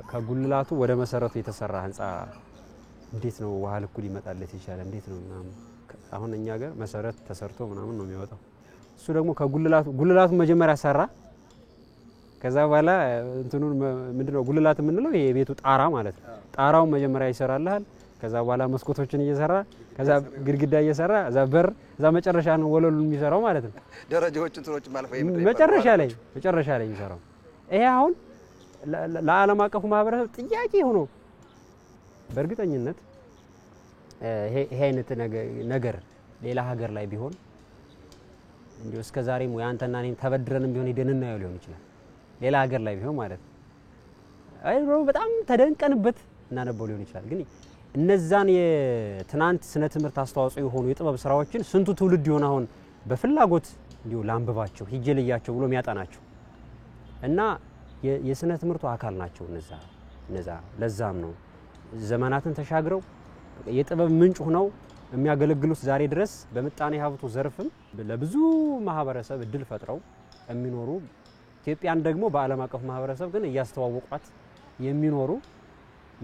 ከጉልላቱ ወደ መሰረቱ የተሰራ ህንጻ እንዴት ነው ውሃ ልኩ ሊመጣለት ይችላል እንዴት ነው ምናምን አሁን እኛ ጋር መሰረት ተሰርቶ ምናምን ነው የሚወጣው እሱ ደግሞ ጉልላቱ መጀመሪያ ሰራ ከዛ በኋላ እንትኑን ምንድነው ጉልላት የምንለው ይሄ የቤቱ ጣራ ማለት ነው ጣራው መጀመሪያ ይሰራልሃል ከዛ በኋላ መስኮቶችን እየሰራ ከዛ ግድግዳ እየሰራ እዛ በር እዛ መጨረሻ ነው ወለሉን የሚሰራው ማለት ነው ደረጃዎችን ትሮች ማልፈው መጨረሻ ላይ የሚሰራው ይሄ አሁን ለዓለም አቀፉ ማህበረሰብ ጥያቄ ሆኖ በእርግጠኝነት ይሄ አይነት ነገር ሌላ ሀገር ላይ ቢሆን እንዲው እስከ ዛሬም ወይ አንተና እኔን ተበድረንም ቢሆን ሄደንና ሊሆን ይችላል ሌላ ሀገር ላይ ቢሆን ማለት ነው በጣም ተደንቀንበት እናነበው ሊሆን ይችላል ግን እነዛን የትናንት ስነ ትምህርት አስተዋጽኦ የሆኑ የጥበብ ስራዎችን ስንቱ ትውልድ ይሆን አሁን በፍላጎት እንዲው ላንብባቸው ሂጀልያቸው ብሎ የሚያጣናቸው እና የስነ ትምህርቱ አካል ናቸው እነዛ ለዛም ነው ዘመናትን ተሻግረው የጥበብ ምንጭ ሆነው የሚያገለግሉት ዛሬ ድረስ በመጣኔ ሀብቱ ዘርፍም ለብዙ ማህበረሰብ እድል ፈጥረው የሚኖሩ ኢትዮጵያን ደግሞ በዓለም አቀፍ ማህበረሰብ ግን እያስተዋወቋት የሚኖሩ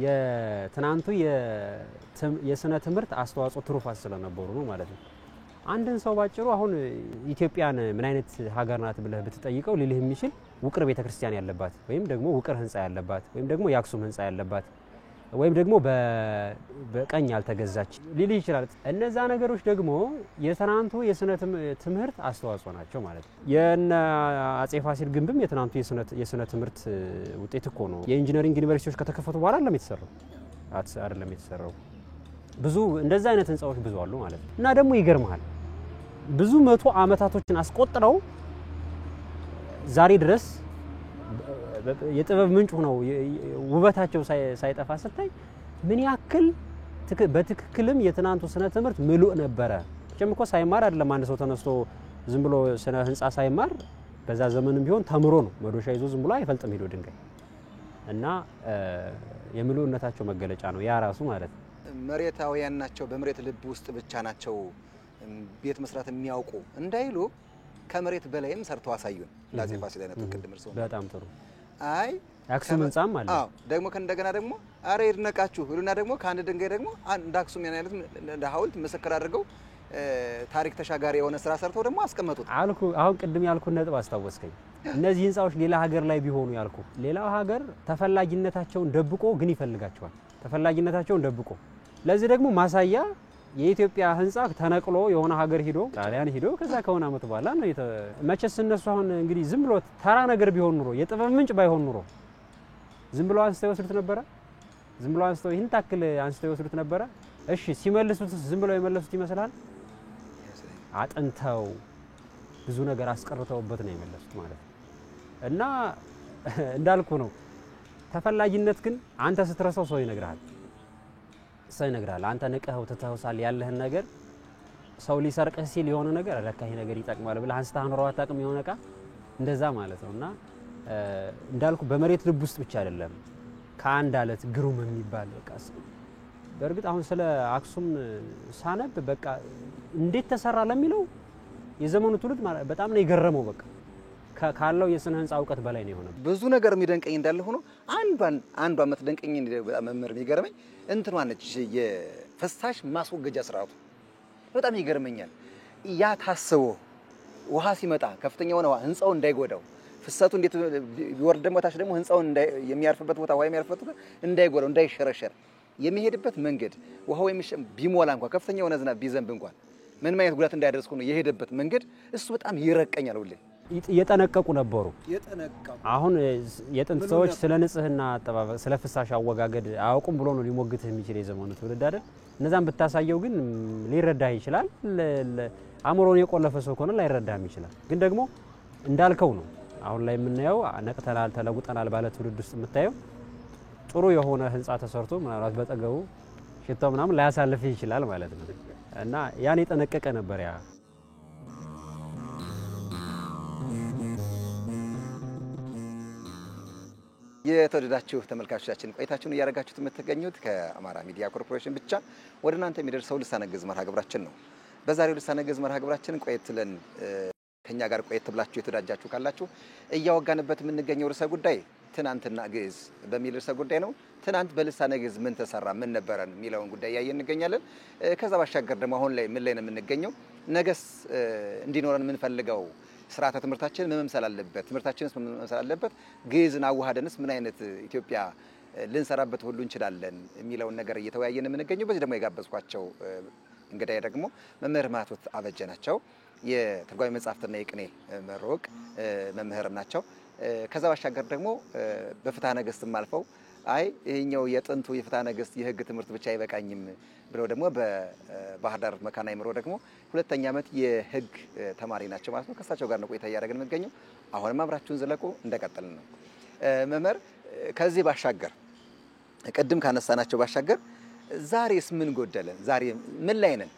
የትናንቱ የስነ ትምህርት አስተዋጽኦ ትሩፋት ስለነበሩ ነው ማለት ነው። አንድን ሰው ባጭሩ አሁን ኢትዮጵያን ምን አይነት ሀገር ናት ብለህ ብትጠይቀው ሊልህ የሚችል ውቅር ቤተክርስቲያን ያለባት ወይም ደግሞ ውቅር ህንጻ ያለባት ወይም ደግሞ የአክሱም ህንጻ ያለባት ወይም ደግሞ በቀኝ ያልተገዛች ሊልህ ይችላል። እነዛ ነገሮች ደግሞ የትናንቱ የስነ ትምህርት አስተዋጽኦ ናቸው ማለት ነው። የነ አጼ ፋሲል ግንብም የትናንቱ የስነ ትምህርት ውጤት እኮ ነው። የኢንጂነሪንግ ዩኒቨርሲቲዎች ከተከፈቱ በኋላ አይደለም የተሰራው ብዙ እንደዛ አይነት ህንጻዎች ብዙ አሉ ማለት ነው። እና ደግሞ ይገርማል ብዙ 100 ዓመታቶችን አስቆጥረው ዛሬ ድረስ የጥበብ ምንጭ ሆነው ውበታቸው ሳይጠፋ ስታይ ምን ያክል በትክክልም የትናንቱ ስነ ትምህርት ምሉእ ነበረ። ጨምቆ ሳይማር አይደለም አንድ ሰው ተነስቶ ዝም ብሎ ስነ ህንጻ ሳይማር በዛ ዘመንም ቢሆን ተምሮ ነው መዶሻ ይዞ ዝም ብሎ አይፈልጥም ሄዶ ድንጋይ እና የምሉእነታቸው መገለጫ ነው ያ ራሱ ማለት ነው። መሬታውያን ናቸው በመሬት ልብ ውስጥ ብቻ ናቸው ቤት መስራት የሚያውቁ እንዳይሉ ከመሬት በላይም ሰርተው አሳዩን ላጼ ፋሲል አይነቱ ቅድም እርሱ በጣም ጥሩ አይ አክሱም ህንጻም አለ ደግሞ ከእንደገና ደግሞ አሬ ይድነቃችሁ ሁሉና ደግሞ ከአንድ ድንጋይ ደግሞ አንድ አክሱም ያን አይነት እንደ ሐውልት መስከር አድርገው ታሪክ ተሻጋሪ የሆነ ስራ ሰርተው ደግሞ አስቀመጡት አልኩ። አሁን ቅድም ያልኩ ነጥብ አስታወስከኝ። እነዚህ ህንጻዎች ሌላ ሀገር ላይ ቢሆኑ ያልኩ ሌላው ሀገር ተፈላጊነታቸውን ደብቆ ግን ይፈልጋቸዋል ተፈላጊነታቸውን ደብቆ ለዚህ ደግሞ ማሳያ የኢትዮጵያ ህንጻ ተነቅሎ የሆነ ሀገር ሄዶ ጣሊያን ሄዶ ከዛ ከሆነ አመት በኋላ ነው መቼስ እነሱ አሁን እንግዲህ ዝም ብሎ ተራ ነገር ቢሆን ኑሮ የጥበብ ምንጭ ባይሆን ኑሮ ዝም ብሎ አንስተው ይወስዱት ነበር ዝም ብሎ አንስተው ይህን ታክል አንስተው ይወስዱት ነበር እሺ ሲመልሱት ዝም ብለው የመለሱት ይመስላል አጥንተው ብዙ ነገር አስቀርተውበት ነው የመለሱት ማለት ነው። እና እንዳልኩ ነው ተፈላጊነት ግን አንተ ስትረሳው ሰው ይነግራል አንተ ንቀኸው ተተውሳል ያለህን ነገር ሰው ሊሰርቅህ ሲል የሆነ ነገር ለካ ይሄ ነገር ይጠቅማል ብለህ አንስተህ ኖረው አጣቅም የሆነ ቃ እንደዛ ማለት ነውና እንዳልኩ በመሬት ልብ ውስጥ ብቻ አይደለም ከአንድ አለት ግሩም የሚባል በቃ በእርግጥ አሁን ስለ አክሱም ሳነብ በቃ እንዴት ተሰራ ለሚለው የዘመኑ ትውልድ በጣም ነው የገረመው በቃ ካለው የስነ ህንጻ ዕውቀት በላይ ነው የሆነ ብዙ ነገር የሚደንቀኝ እንዳለ ሆኖ አንዷ የምትደንቀኝ በጣም መምህር የሚገርመኝ እንትኗ ነች የፍሳሽ ማስወገጃ ስርዓቱ በጣም ይገርመኛል። ያ ታስቦ ውሃ ሲመጣ ከፍተኛ ሆነ ህንጻው እንዳይጎዳው ፍሰቱ እንዴት ቢወርድ ደግሞ ታች ደግሞ ህንጻው የሚያርፍበት ቦታ ወይ የሚያርፍበት እንዳይጎዳው እንዳይሸረሸር የሚሄድበት መንገድ ውሃው ቢሞላ እንኳን ከፍተኛ የሆነ ዝናብ ቢዘንብ እንኳን ምን ማለት ጉዳት እንዳይደርስ ሆኖ የሄደበት መንገድ እሱ በጣም ይረቀኛል ሁሌ የጠነቀቁ ነበሩ አሁን የጥንት ሰዎች ስለ ንጽህና አጠባበቅ ስለ ፍሳሽ አወጋገድ አያውቁም ብሎ ነው ሊሞግትህ የሚችል የዘመኑ ትውልድ አይደል እነዛን ብታሳየው ግን ሊረዳህ ይችላል አእምሮን የቆለፈ ሰው ከሆነ ላይረዳህም ይችላል ግን ደግሞ እንዳልከው ነው አሁን ላይ የምናየው ነቅተናል ተለውጠናል ባለ ትውልድ ውስጥ የምታየው ጥሩ የሆነ ህንጻ ተሰርቶ ምናልባት በጠገቡ ሽታው ምናምን ላያሳልፍ ይችላል ማለት ነው እና ያን የጠነቀቀ ነበር ያ የተወደዳችሁ ተመልካቾቻችን ቆይታችሁን ያረጋችሁት የምትገኙት ከአማራ ሚዲያ ኮርፖሬሽን ብቻ ወደ እናንተ የሚደርሰው ልሳነ ግዕዝ መርሃ ግብራችን ነው በዛሬው ልሳነ ግዕዝ መርሃ ግብራችን ቆይተልን ከኛ ጋር ቆይት ብላችሁ የተዳጃችሁ ካላችሁ እያወጋንበት የምንገኘው ርዕሰ ጉዳይ ትናንትና ግዕዝ በሚል ርዕሰ ጉዳይ ነው ትናንት በልሳነ ግዕዝ ምን ተሰራ ምን ነበረን የሚለውን ጉዳይ ያየን እንገኛለን ከዛ ባሻገር ደግሞ አሁን ላይ ምን ላይ ነው የምንገኘው ነገስ እንዲኖረን ምን ፈልገው ስርዓተ ትምህርታችን ምን መምሰል አለበት ትምህርታችንስ ምን መምሰል አለበት ግዕዝን አዋሃደንስ ምን አይነት ኢትዮጵያ ልንሰራበት ሁሉ እንችላለን የሚለውን ነገር እየተወያየን የምንገኘው በዚህ ደግሞ የጋበዝኳቸው እንግዳይ ደግሞ መምህር ማህቶት አበጀ ናቸው የትርጓሜ መጻሕፍትና የቅኔ መሮቅ መምህር ናቸው ከዛ ባሻገር ደግሞ በፍትሐ ነገሥትም አልፈው አይ ይሄኛው የጥንቱ የፍትሐ ነገሥት የህግ ትምህርት ብቻ አይበቃኝም ብለው ደግሞ በባህር ዳር መካነ አእምሮ ደግሞ ሁለተኛ ዓመት የህግ ተማሪ ናቸው ማለት ነው ከሳቸው ጋር ነው ቆይታ ያደረግን የምንገኘው አሁንም አብራችሁን ዘለቁ እንደቀጠልን ነው መምህር ከዚህ ባሻገር ቀድም ካነሳናቸው ባሻገር ዛሬስ ምን ጎደለን ዛሬ ምን ላይ ነን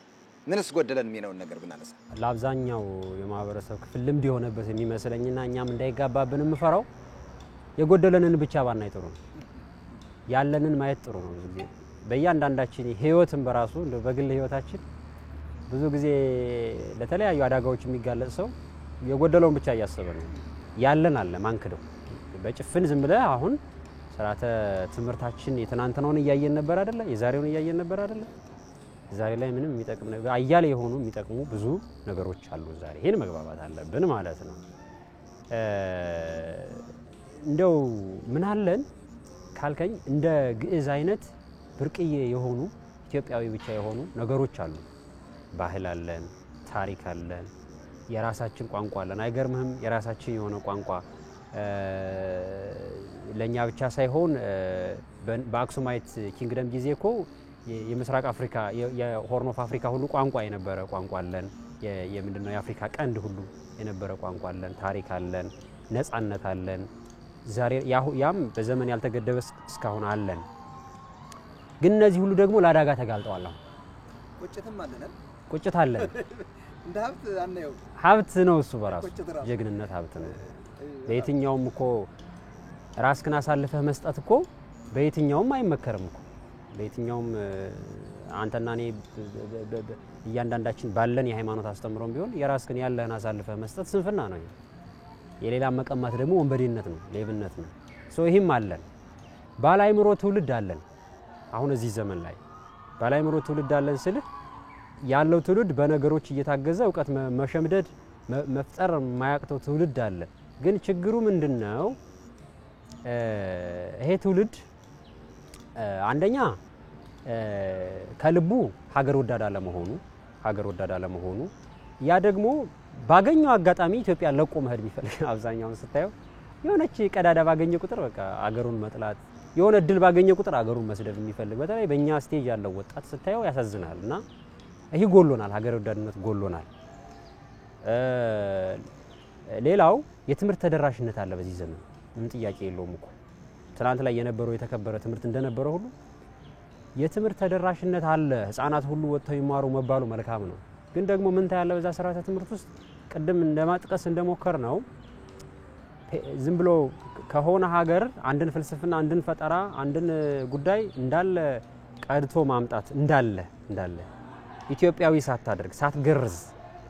ምንስ ጎደለን የሚነውን ነገር ብናነሳ ለአብዛኛው የማህበረሰብ ክፍል ልምድ የሆነበት የሚመስለኝና እኛም እንዳይጋባብን የምፈራው የጎደለንን ብቻ ባናይ ጥሩ ነው ያለንን ማየት ጥሩ ነው በእያንዳንዳችን ህይወትን በራሱ በግል ህይወታችን ብዙ ጊዜ ለተለያዩ አደጋዎች የሚጋለጥ ሰው የጎደለውን ብቻ እያሰበ ነው ያለን አለ ማንክደው በጭፍን ዝም ብለህ አሁን ስርዓተ ትምህርታችን የትናንትናውን እያየን ነበር አይደለ የዛሬውን እያየን ነበር አይደለ ዛሬ ላይ ምንም የሚጠቅም ነገር አያሌ የሆኑ የሚጠቅሙ ብዙ ነገሮች አሉ ዛሬ ይሄን መግባባት አለብን ማለት ነው እንደው ምን አለን ካልከኝ እንደ ግዕዝ አይነት ብርቅዬ የሆኑ ኢትዮጵያዊ ብቻ የሆኑ ነገሮች አሉ ባህል አለን ታሪክ አለን የራሳችን ቋንቋ አለን አይገርምህም የራሳችን የሆነ ቋንቋ ለኛ ብቻ ሳይሆን በአክሱማይት ኪንግደም ጊዜ እኮ የምስራቅ አፍሪካ የሆርን ኦፍ አፍሪካ ሁሉ ቋንቋ የነበረ ቋንቋ አለን የምንድነው የአፍሪካ ቀንድ ሁሉ የነበረ ቋንቋ አለን ታሪክ አለን ነፃነት አለን ዛሬ ያም በዘመን ያልተገደበ እስካሁን አለን ግን እነዚህ ሁሉ ደግሞ ለአደጋ ተጋልጠዋል ቁጭትም አለን ቁጭት አለን እንደ ሀብት አንየው ሀብት ነው እሱ በራሱ ጀግንነት ሀብት ነው በየትኛውም እኮ ራስክን አሳልፈህ መስጠት እኮ በየትኛውም አይመከርም እኮ በየትኛውም አንተና እኔ እያንዳንዳችን ባለን የሃይማኖት አስተምሮም ቢሆን የራስክን ያለህን አሳልፈህ መስጠት ስንፍና ነው የሌላ መቀማት ደግሞ ወንበዴነት ነው ሌብነት ነው ይህም አለን ባላይምሮ ትውልድ አለን አሁን እዚህ ዘመን ላይ ባላይምሮ ትውልድ አለን ስልህ ያለው ትውልድ በነገሮች እየታገዘ ዕውቀት መሸምደድ መፍጠር የማያቅተው ትውልድ አለ ግን ችግሩ ምንድነው ይሄ ትውልድ አንደኛ ከልቡ ሀገር ወዳድ አለመሆኑ ያ ደግሞ ባገኘው አጋጣሚ ኢትዮጵያ ለቆ መሄድ ቢፈልግ አብዛኛውን ስታየው የሆነች ቀዳዳ ባገኘ ቁጥር በቃ አገሩን መጥላት የሆነ ድል ባገኘ ቁጥር አገሩን መስደብ የሚፈልግ በተለይ በእኛ ስቴጅ ያለው ወጣት ስታየው ያሳዝናልና ይሄ ጎሎናል ሀገር ወዳድነት ጎሎናል ሌላው የትምህርት ተደራሽነት አለ በዚህ ዘመን ምን ጥያቄ የለውም እኮ ትናንት ላይ የነበረው የተከበረ ትምህርት እንደነበረ ሁሉ የትምህርት ተደራሽነት አለ ህፃናት ሁሉ ወጥተው ይማሩ መባሉ መልካም ነው ግን ደግሞ ምን ታያለ በዛ ስርዓተ ትምህርት ውስጥ ቅድም እንደማጥቀስ እንደሞከር ነው ዝም ብሎ ከሆነ ሀገር አንድን ፍልስፍና አንድን ፈጠራ አንድን ጉዳይ እንዳለ ቀድቶ ማምጣት እንዳለ ኢትዮጵያዊ ሳታደርግ ሳትገርዝ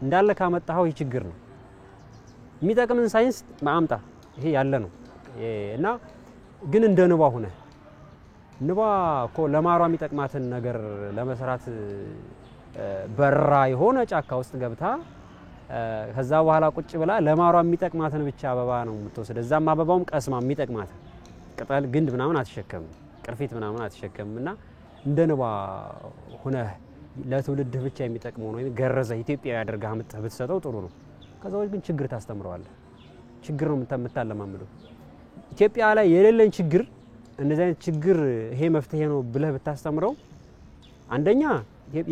እንዳለ ካመጣው ይችግር ነው የሚጠቅምን ሳይንስ ማምጣ ይሄ ያለ ነው እና ግን እንደ ንባ ሆነ ንባ እኮ ለማሯ የሚጠቅማትን ነገር ለመስራት በራ የሆነ ጫካ ውስጥ ገብታ ከዛ በኋላ ቁጭ ብላ ለማሯ የሚጠቅማትን ብቻ አበባ ነው የምትወስድ እዛም አበባውም ቀስማ የሚጠቅማት ቅጠል ግንድ ምናምን አትሸከም ቅርፊት ምናምን አትሸከምና እንደነባ ሆነ ለትውልድ ብቻ የሚጠቅመው ነው ገረዘ ኢትዮጵያ ያደርጋ አመጣህ ብትሰጠው ጥሩ ነው ከዛ ወይ ግን ችግር ታስተምረዋለህ ችግር ነው የምታለማምደው ኢትዮጵያ ላይ የሌለን ችግር እንደዚህ አይነት ችግር ይሄ መፍትሄ ነው ብለህ ብታስተምረው አንደኛ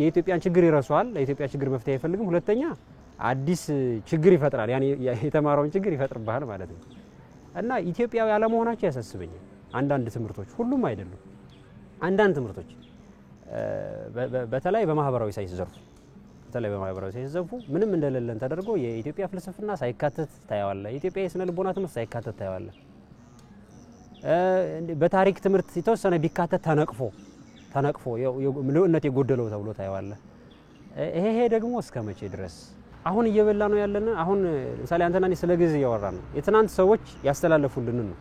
የኢትዮጵያን ችግር ይረሳዋል ለኢትዮጵያ ችግር መፍትሄ አይፈልግም ሁለተኛ አዲስ ችግር ይፈጥራል ያኔ የተማረውን ችግር ይፈጥርብሃል ማለት ነው እና ኢትዮጵያው ያለ መሆናቸው ያሳስበኛል አንዳንድ ትምህርቶች ሁሉም አይደሉም አንዳንድ ትምህርቶች በተለይ በማህበራዊ ሳይንስ ዘርፉ ምንም እንደሌለን ተደርጎ የኢትዮጵያ ፍልስፍና ሳይካተት ታያዋለህ የኢትዮጵያ የስነ ልቦና ትምህርት ሳይካተት ታያዋለህ በታሪክ ትምህርት የተወሰነ ቢካተት ተነቅፎ ምሉእነት የጎደለው ተብሎ ታያዋለህ ይሄ ደግሞ እስከመቼ ድረስ አሁን እየበላ ነው ያለና አሁን ለምሳሌ አንተና እኔ ስለ ግዕዝ እያወራን ነው የትናንት ሰዎች ያስተላለፉልን ነው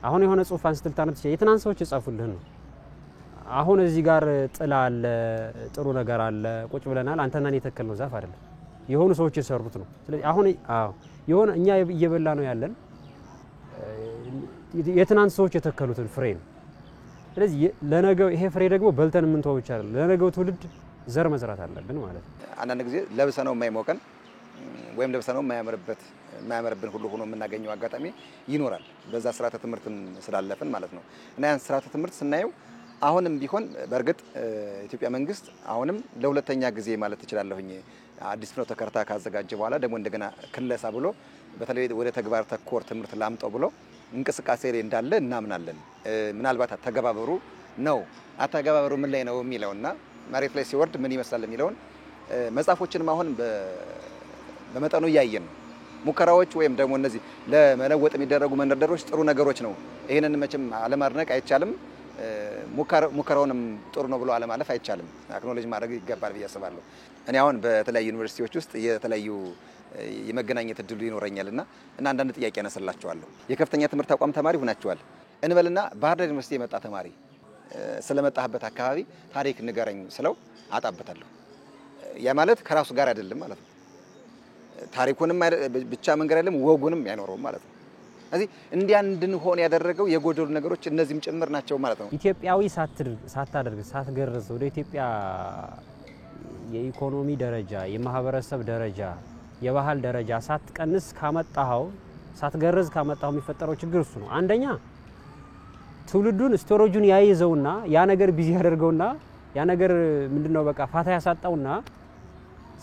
አሁን የሆነ ጽሁፍ አንስተል ታነጥ የትናንት ሰዎች የጻፉልን ነው አሁን እዚህ ጋር ጥላ አለ ጥሩ ነገር አለ ቁጭ ብለናል አንተና እኔ የተከልነው ዛፍ አይደለም የሆኑ ሰዎች የሰሩት ነው ስለዚህ አሁን የሆነ እኛ እየበላ ነው ያለን የትናንት ሰዎች የተከሉትን ፍሬ ነው ስለዚህ ለነገው ይሄ ፍሬ ደግሞ በልተን ምን ተወው ይችላል ለነገው ትውልድ ዘር መዝራት አለብን ማለት ነው አንዳንድ ጊዜ ለብሰነው የማይሞቀን ወይም ለብሰነው የማያመርብን ሁሉ ሆኖ የምናገኘው አጋጣሚ ይኖራል በዛ ስርዓተ ትምህርትን ስላለፈን ማለት ነው እና ያን ስርዓተ ትምህርት ስናየው አሁንም ቢሆን በርግጥ ኢትዮጵያ መንግስት አሁንም ለሁለተኛ ጊዜ ማለት ትችላለሁኝ አዲስ ፍኖተ ካርታ ካዘጋጀ በኋላ ደግሞ እንደገና ክለሳ ብሎ በተለይ ወደ ተግባር ተኮር ትምህርት ላምጠው ብሎ እንቅስቃሴ ላይ እንዳለ እናምናለን ምናልባት አተገባበሩ ነው አተገባበሩ ምን ላይ ነው የሚለውና መሬት ላይ ሲወርድ ምን ይመስላል የሚለውን መጻፎችንም አሁን በመጠኑ ያያየን ነው ሙከራዎች ወይም ደግሞ እነዚህ ለመለወጥ የሚደረጉ መንደርደሮች ጥሩ ነገሮች ነው ይሄንን መቼም አለማድነቅ አይቻልም ሙከራውንም ጥሩ ነው ብሎ አለማለፍ አይቻልም አክኖሎጂ ማድረግ ይገባል ብዬ አስባለሁ እኔ አሁን በተለያዩ ዩኒቨርሲቲዎች ውስጥ የተለያዩ የመገናኘት እድሉ ይኖረኛልና እና አንዳንድ ጥያቄ አነሳላችኋለሁ የከፍተኛ ትምህርት ተቋም ተማሪ ሆናችኋል እንበልና ባህር ዳር ዩኒቨርሲቲ የመጣ ተማሪ ስለመጣህበት አካባቢ ታሪክ ንገረኝ ስለው አጣበታለሁ ያ ማለት ከራሱ ጋር አይደለም ማለት ነው ታሪኩንም ብቻ መንገር አይደለም ወጉንም ያኖረው ማለት ነው ስለዚህ እንዲያ እንድንሆን ያደረገው የጎደሉ ነገሮች እነዚህም ጭምር ናቸው ማለት ነው ኢትዮጵያዊ ሳታደርግ ሳትገርዝ ወደ ኢትዮጵያ የኢኮኖሚ ደረጃ የማህበረሰብ ደረጃ የባህል ደረጃ ሳትቀንስ ካመጣው ሳትገርዝ ካመጣው የሚፈጠረው ችግር እሱ ነው አንደኛ ትውልዱን ስቶሬጁን ያይዘውና ያ ነገር ቢዚ ያደርገውና ያ ነገር ምንድነው በቃ ፋታ ያሳጣውና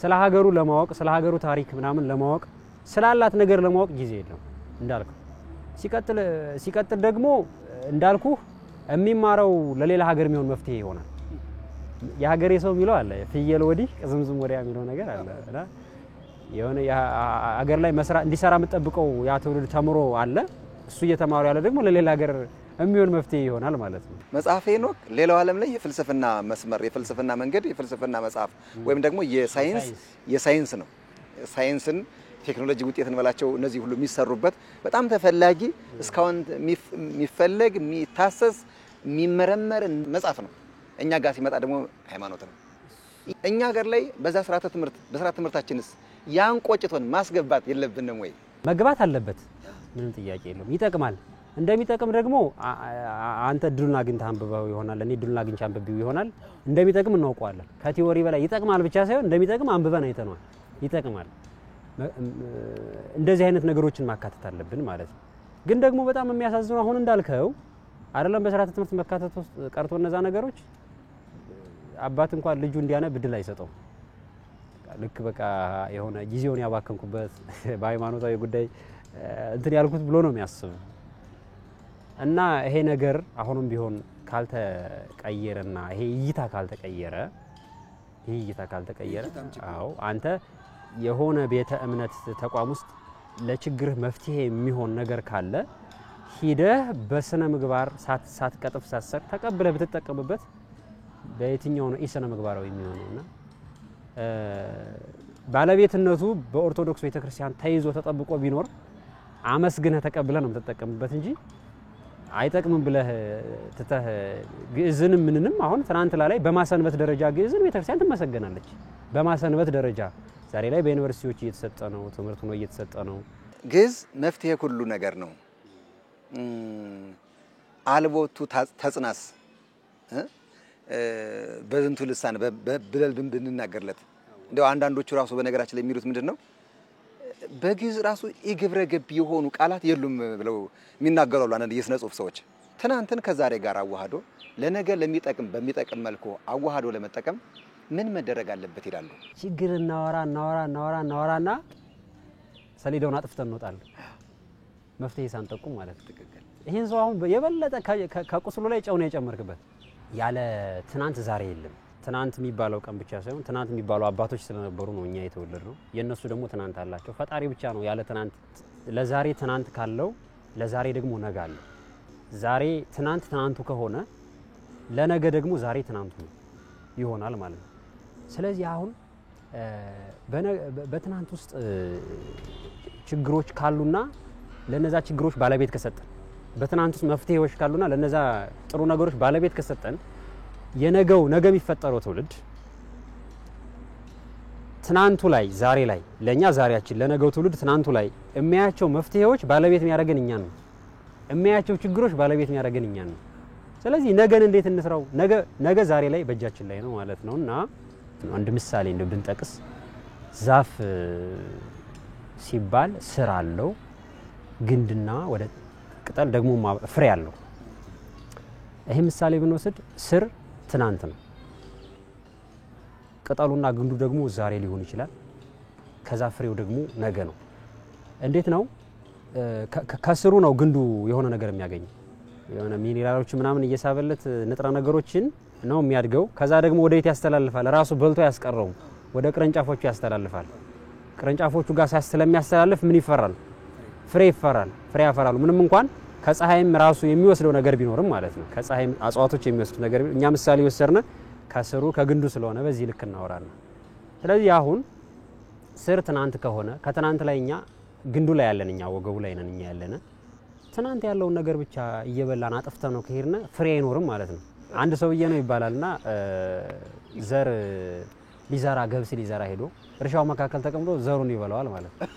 ስለ ሀገሩ ለማወቅ ስለ ሀገሩ ታሪክ ምናምን ለማወቅ ስላላት ነገር ለማወቅ ጊዜ የለው እንዳልኩ ሲቀጥል ደግሞ እንዳልኩ የሚማረው ለሌላ ሀገር የሚሆን መፍትሄ ይሆናል የሀገሬ ሰው የሚለው አለ ፍየል ወዲህ ቅዝምዝም ወዲያ የሚለው ነገር አለ የሆነ ሀገር ላይ መስራት እንዲሰራ መጠብቀው ያ ትውልድ ተምሮ አለ እሱ እየተማሩ ያለ ደግሞ ለሌላ ሀገር የሚሆን መፍትሄ ይሆናል ማለት ነው መጽሐፍ ሄኖክ ሌላው ዓለም ላይ የፍልስፍና መስመር የፍልስፍና መንገድ የፍልስፍና መጽሐፍ ወይም ደግሞ የሳይንስ ነው ሳይንስን ቴክኖሎጂ ውጤትን በላቸው እነዚህ ሁሉ የሚሰሩበት በጣም ተፈላጊ እስካሁን የሚፈለግ የሚታሰስ የሚመረመር መጽሐፍ ነው እኛ ጋር ሲመጣ ደግሞ ሃይማኖት ነው እኛ ሀገር ላይ በዛ ስርዓተ ትምህርታችንስ ያን ቆጭቶን ማስገባት የለብንም ወይ መግባት አለበት ምንም ጥያቄ የለውም ይጠቅማል እንደሚጠቅም ደግሞ አንተ ድሉን አግኝተህ አንብበው ይሆናል እኔ ድሉን አግኝቼ አንብቤው ይሆናል እንደሚጠቅም እናውቀዋለን ከቲዮሪ በላይ ይጠቅማል ብቻ ሳይሆን እንደሚጠቅም አንብበን አይተናል ይጠቅማል እንደዚህ አይነት ነገሮችን ማካተት አለብን ማለት ነው ግን ደግሞ በጣም የሚያሳዝነው አሁን እንዳልከው አይደለም በስርዓተ ትምህርት መካተት ውስጥ ቀርቶ እነዛ ነገሮች አባት እንኳን ልጁ እንዲያነብ እድል አይሰጠው ልክ በቃ የሆነ ጊዜውን ያባከንኩበት በሃይማኖታዊ ጉዳይ እንትን ያልኩት ብሎ ነው የሚያስብ እና ይሄ ነገር አሁንም ቢሆን ካልተቀየረና ይሄ እይታ ካልተቀየረ አዎ አንተ የሆነ ቤተ እምነት ተቋም ውስጥ ለችግር መፍትሄ የሚሆን ነገር ካለ ሂደህ በስነ ምግባር ሳትቀጥፍ ሳትሰር ተቀብለህ ብትጠቀምበት በየትኛው ነው ኢሰነ ምግባራዊ የሚሆነውና ባለቤትነቱ በኦርቶዶክስ ቤተክርስቲያን ተይዞ ተጠብቆ ቢኖር አመስግነህ ተቀብለህ ነው የምትጠቀምበት እንጂ አይጠቅምም ብለህ ተተህ ግዕዝንም ምንንም አሁን ትናንት ላይ በማሰንበት ደረጃ ግዕዝን ቤተክርስቲያን ትመሰገናለች በማሰንበት ደረጃ ዛሬ ላይ በዩኒቨርሲቲዎች እየተሰጠ ነው ትምህርት ነው እየተሰጠ ነው ግዕዝ መፍትሄ ሁሉ ነገር ነው አልቦቱ ተጽናስ በዝንቱ ልሳን በብለል ብንናገርለት እንደው አንዳንዶቹ ራሱ በነገራችን ላይ የሚሉት ምንድነው በግዕዝ ራሱ የግብረ ገብ የሆኑ ቃላት የሉም ብለው የሚናገሩ አሉ አንዳንድ የሥነ ጽሑፍ ሰዎች ትናንትን ከዛሬ ጋር አዋህዶ ለነገ በሚጠቅም መልኩ አዋህዶ ለመጠቀም ምን መደረግ አለበት ይላሉ። ችግር እናወራና ሰሌዳውን አጥፍተን እንወጣለን መፍትሄ ሳንጠቁም ማለት ትክክል። ይሄን ሰው አሁን የበለጠ ከቁስሉ ላይ ጨው ነው የጨመርክበት። ያለ ትናንት ዛሬ የለም። ትናንት የሚባለው ቀን ብቻ ሳይሆን ትናንት የሚባለው አባቶች ስለነበሩ ነው እኛ የተወለድነው። የነሱ ደግሞ ትናንት አላቸው። ፈጣሪ ብቻ ነው ያለ ትናንት። ለዛሬ ትናንት ካለው ለዛሬ ደግሞ ነገ አለ። ዛሬ ትናንቱ ከሆነ ለነገ ደግሞ ዛሬ ትናንቱ ይሆናል ማለት ነው። ስለዚህ አሁን በትናንት ውስጥ ችግሮች ካሉና ለነዛ ችግሮች ባለቤት ከሰጠን በትናንት ውስጥ መፍትሄዎች ካሉና ለነዛ ጥሩ ነገሮች ባለቤት ከሰጠን ነገ የሚፈጠረው ትውልድ ትናንቱ ላይ ዛሬ ላይ ለኛ ዛሬያችን ለነገው ትውልድ ትናንቱ ላይ የሚያያቸው መፍትሄዎች ባለቤት የሚያደርገን እኛን ነው። የሚያያቸው ችግሮች ባለቤት የሚያደርገን እኛን ነው። ስለዚህ ነገን እንዴት እንስራው? ነገ ዛሬ ላይ በእጃችን ላይ ነው ማለት ነውና አንድ ምሳሌ እንደው ብንጠቅስ ዛፍ ሲባል ስር አለው ግንድና ወደ ቅጠል ደግሞ ፍሬ አለው። ይሄ ምሳሌ ብንወስድ ስር ትናንት ነው። ቅጠሉና ግንዱ ደግሞ ዛሬ ሊሆን ይችላል። ከዛ ፍሬው ደግሞ ነገ ነው። እንዴት ነው? ከስሩ ነው ግንዱ የሆነ ነገር የሚያገኘው የሆነ ሚኒራሎች ምናምን እየሳበለት ንጥረ ነገሮችን ነው የሚያድገው። ከዛ ደግሞ ወደ የት ያስተላልፋል? ራሱ በልቶ ያስቀረው ወደ ቅርንጫፎቹ ያስተላልፋል። ቅርንጫፎቹ ጋር ስለሚያስተላልፍ ምን ይፈራል? ፍሬ ይፈራል። ፍሬ ያፈራሉ። ምንም እንኳን ከፀሐይም ራሱ የሚወስደው ነገር ቢኖርም ማለት ነው። ከፀሐይም አጽዋቶች የሚወስዱት ነገር እኛ ምሳሌ ወሰርነ ከስሩ ከግንዱ ስለሆነ በዚህ ልክ እናወራለን። ስለዚህ አሁን ስር ትናንት ከሆነ ከትናንት ላይ እኛ ግንዱ ላይ ያለን እኛ ወገቡ ላይ ነን እኛ ያለነ ትናንት ያለውን ነገር ብቻ እየበላን አጥፍተን ነው ከሄድነ ፍሬ አይኖርም ማለት ነው። አንድ ሰውዬ ነው ይባላልና ዘር ሊዘራ ገብስ ሊዘራ ሄዶ እርሻው መካከል ተቀምጦ ዘሩን ይበላዋል ማለት ነው።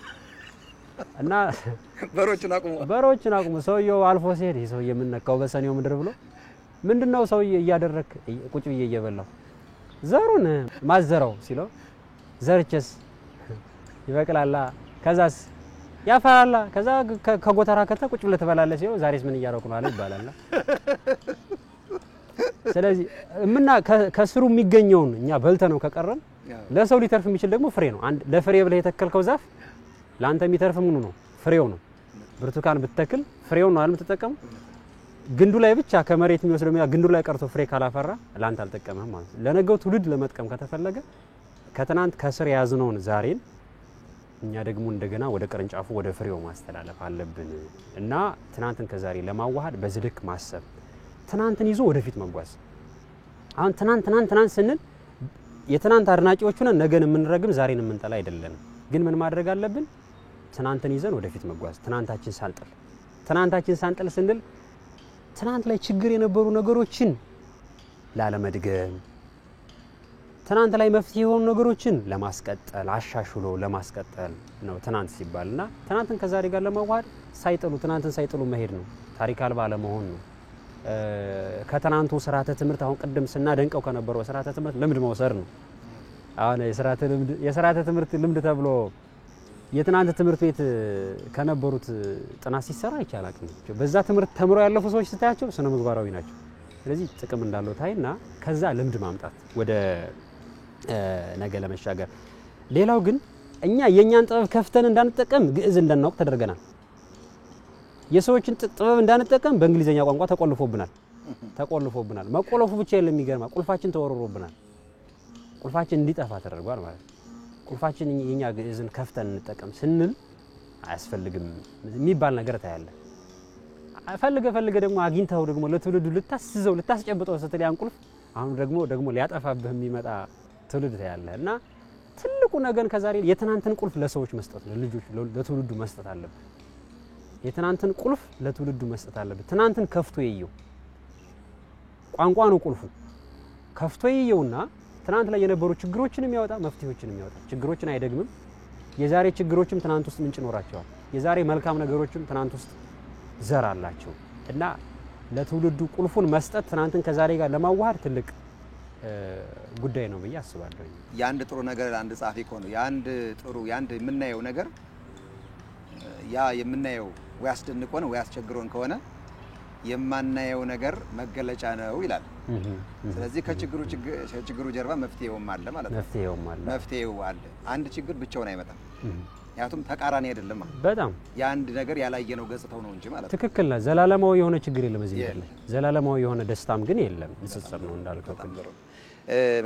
እና በሮችን አቁሙ ሰውየው አልፎ ሲሄድ ሰውዬ ምን ነካው በሰኔው ምድር ብሎ ምንድነው ሰውዬ እያደረክ ቁጭ ብዬ እየበላው ዘሩን ማዘራው ሲለው ዘርቸስ ይበቅላላ ከዛስ ያፈራላ ከዛ ከጎተራ ከተ ቁጭ ብለ ተበላለስ ይው ዛሬስ ምን እያረኩ ነው አለ ይባላልና ስለዚህ ምንና ከስሩ የሚገኘውን እኛ በልተ ነው ከቀረን ለሰው ሊተርፍ የሚችል ደግሞ ፍሬ ነው። አንድ ለፍሬ ብለ የተከልከው ዛፍ ላንተ የሚተርፍ ምኑ ነው? ፍሬው ነው። ብርቱካን ብትተክል ፍሬው ነው አይደል ተጠቀም። ግንዱ ላይ ብቻ ከመሬት የሚወስደው ግንዱ ላይ ቀርቶ ፍሬ ካላፈራ ላንተ አልተጠቀመም ማለት ነው። ለነገው ትውልድ ለመጥቀም ከተፈለገ ከትናንት ከስር ያዝነውን ዛሬን እኛ ደግሞ እንደገና ወደ ቅርንጫፉ ወደ ፍሬው ማስተላለፍ አለብን እና ትናንትን ከዛሬ ለማዋሃድ በዝልክ ማሰብ ትናንትን ይዞ ወደፊት መጓዝ። አሁን ትናንት ስንል የትናንት አድናቂዎች ሆነን ነገን የምንረግም ዛሬን የምንጠላ አይደለም። ግን ምን ማድረግ አለብን? ትናንትን ይዘን ወደፊት መጓዝ። ትናንታችን ሳንጥል ስንል ትናንት ላይ ችግር የነበሩ ነገሮችን ላለመድገም ትናንት ላይ መፍትሄ የሆኑ ነገሮችን ለማስቀጠል አሻሽሎ ለማስቀጠል ነው ትናንት ሲባልና ትናንትን ከዛሬ ጋር ለማዋሃድ ትናንትን ሳይጥሉ መሄድ ነው። ታሪክ አልባ ለመሆን ነው። ከትናንቱ ስርዓተ ትምህርት አሁን ቅድም ስናደንቀው ከነበረው ስርዓተ ትምህርት ልምድ መውሰድ ነው። አሁን የስርዓተ ትምህርት ልምድ ተብሎ የትናንት ትምህርት ቤት ከነበሩት ጥናት ሲሰራ ይቻላል። በዛ ትምህርት ተምሮ ያለፉ ሰዎች ስታያቸው ስነ ምግባራዊ ናቸው። ስለዚህ ጥቅም እንዳለው ታይና ከዛ ልምድ ማምጣት ወደ ነገ ለመሻገር። ሌላው ግን እኛ የኛን ጥበብ ከፍተን እንዳንጠቀም ግዕዝ እንዳናውቅ ተደርገናል። የሰዎችን ጥበብ እንዳንጠቀም በእንግሊዘኛ ቋንቋ ተቆልፎብናል። መቆለፉ ብቻ የለም የሚገርማ ቁልፋችን ተወርሮብናል። ቁልፋችን እንዲጠፋ ተደርጓል ማለት ነው። ቁልፋችን የኛ ግዕዝን ከፍተን እንጠቀም ስንል አያስፈልግም የሚባል ነገር ታያለ። ፈልገ ደግሞ አግኝተው ደግሞ ለትውልዱ ልታስጨብጠው ስትል ያን ቁልፍ አሁን ደግሞ ሊያጠፋብህ የሚመጣ ትውልድ ታያለ እና ትልቁ ነገር ከዛሬ የትናንትን ቁልፍ ለሰዎች መስጠት ነው። ልጆች ለትውልዱ መስጠት አለበት። የትናንትን ቁልፍ ለትውልዱ መስጠት አለበት። ትናንትን ከፍቶ ይየው ቋንቋ ነው ቁልፉ። ከፍቶ ይየውና ትናንት ላይ የነበሩ ችግሮችን የሚያወጣ መፍትሄዎችን የሚያወጣ ችግሮችን አይደግምም። የዛሬ ችግሮችም ትናንት ውስጥ ምንጭ ኖራቸዋል። የዛሬ መልካም ነገሮችም ትናንት ውስጥ ዘር አላቸው እና ለትውልዱ ቁልፉን መስጠት ትናንትን ከዛሬ ጋር ለማዋሃድ ትልቅ ጉዳይ ነው ብዬ አስባለሁ። ያንድ ጥሩ ነገር አንድ ጻፊ ሆኖ ያንድ የምናየው ነገር ያ የምናየው ወይ አስደንቆን ወይ አስቸግሮን ከሆነ የማናየው ነገር መገለጫ ነው ይላል። ስለዚህ ከችግሩ ጀርባ መፍትሄውም አለ ማለት ነው። መፍትሄው አለ። አንድ ችግር ብቻውን አይመጣም። ያቱም ተቃራኒ አይደለም። በጣም ያንድ ነገር ያላየነው ገጽታው ነው እንጂ ማለት ነው። ትክክል ነው። ዘላለማዊ የሆነ ችግር የለም እዚህ ላይ። ዘላለማዊ የሆነ ደስታም ግን የለም። ንጽጽር ነው እንዳልከው።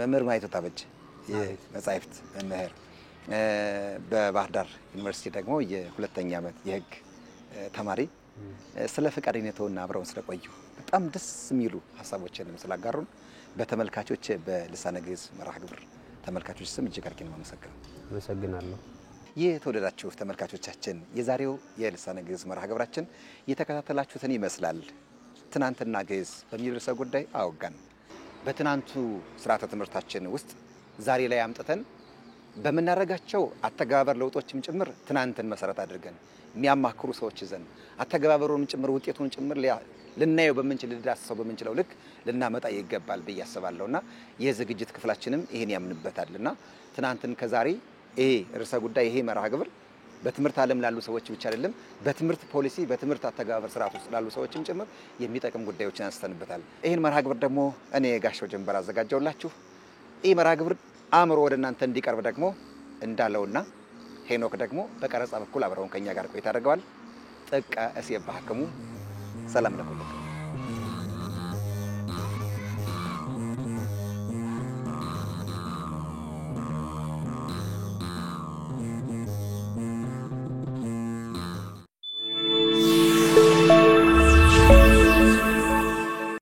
መምህር ማይቶ ታበጅ የመጻሕፍት መምህር በባህር ዳር ዩኒቨርሲቲ ደግሞ የሁለተኛ ዓመት የሕግ ተማሪ ስለ ፈቃደኝነቱና አብረውን ስለቆዩ በጣም ደስ የሚሉ ሀሳቦችንም ስላጋሩን በተመልካቾች በልሳነ ግዕዝ መርሃ ግብር ተመልካቾች ስም እጅግ አድርጌ ነው አመሰግናለሁ። የተወደዳችሁ ተመልካቾቻችን የዛሬው የልሳነ ግዕዝ መርሃ ግብራችን የተከታተላችሁትን ይመስላል። ትናንትና ግዕዝ በሚል ርዕሰ ጉዳይ አወጋን። በትናንቱ ስርዓተ ትምህርታችን ውስጥ ዛሬ ላይ አምጥተን በመናረጋቸው አተገባበር ለውጦችም ጭምር ትናንትን መሰረት አድርገን የሚያማክሩ ሰዎች ይዘን አተገባበሩን ጭምር ውጤቱን ጭምር ልናየው በመንችል ልዳሰው በመንችለው ልክ ልናመጣ ይገባል ብዬ አስባለሁና የዝግጅት ክፍላችንም ይሄን ያምንበታልና ትናንትን ከዛሬ ይሄ ርዕሰ ጉዳይ ይሄ መርሃ ግብር በትምህርት ዓለም ላሉ ሰዎች ብቻ አይደለም፣ በትምህርት ፖሊሲ በትምህርት አተገባበር ስርዓት ውስጥ ላሉ ሰዎችም ጭምር የሚጠቅም ጉዳዮችን አንስተንበታል። ይሄን መርሃ ግብር ደግሞ እኔ ጋሻው ጀንበር አዘጋጀውላችሁ። ይሄ መርሃ ግብር አእምሮ ወደ እናንተ እንዲቀርብ ደግሞ እንዳለውና ሄኖክ ደግሞ በቀረጻ በኩል አብረውን ከኛ ጋር ቆይታ አድርገዋል። ጥቀ እሴ ባሕክሙ ሰላም ለኩልክሙ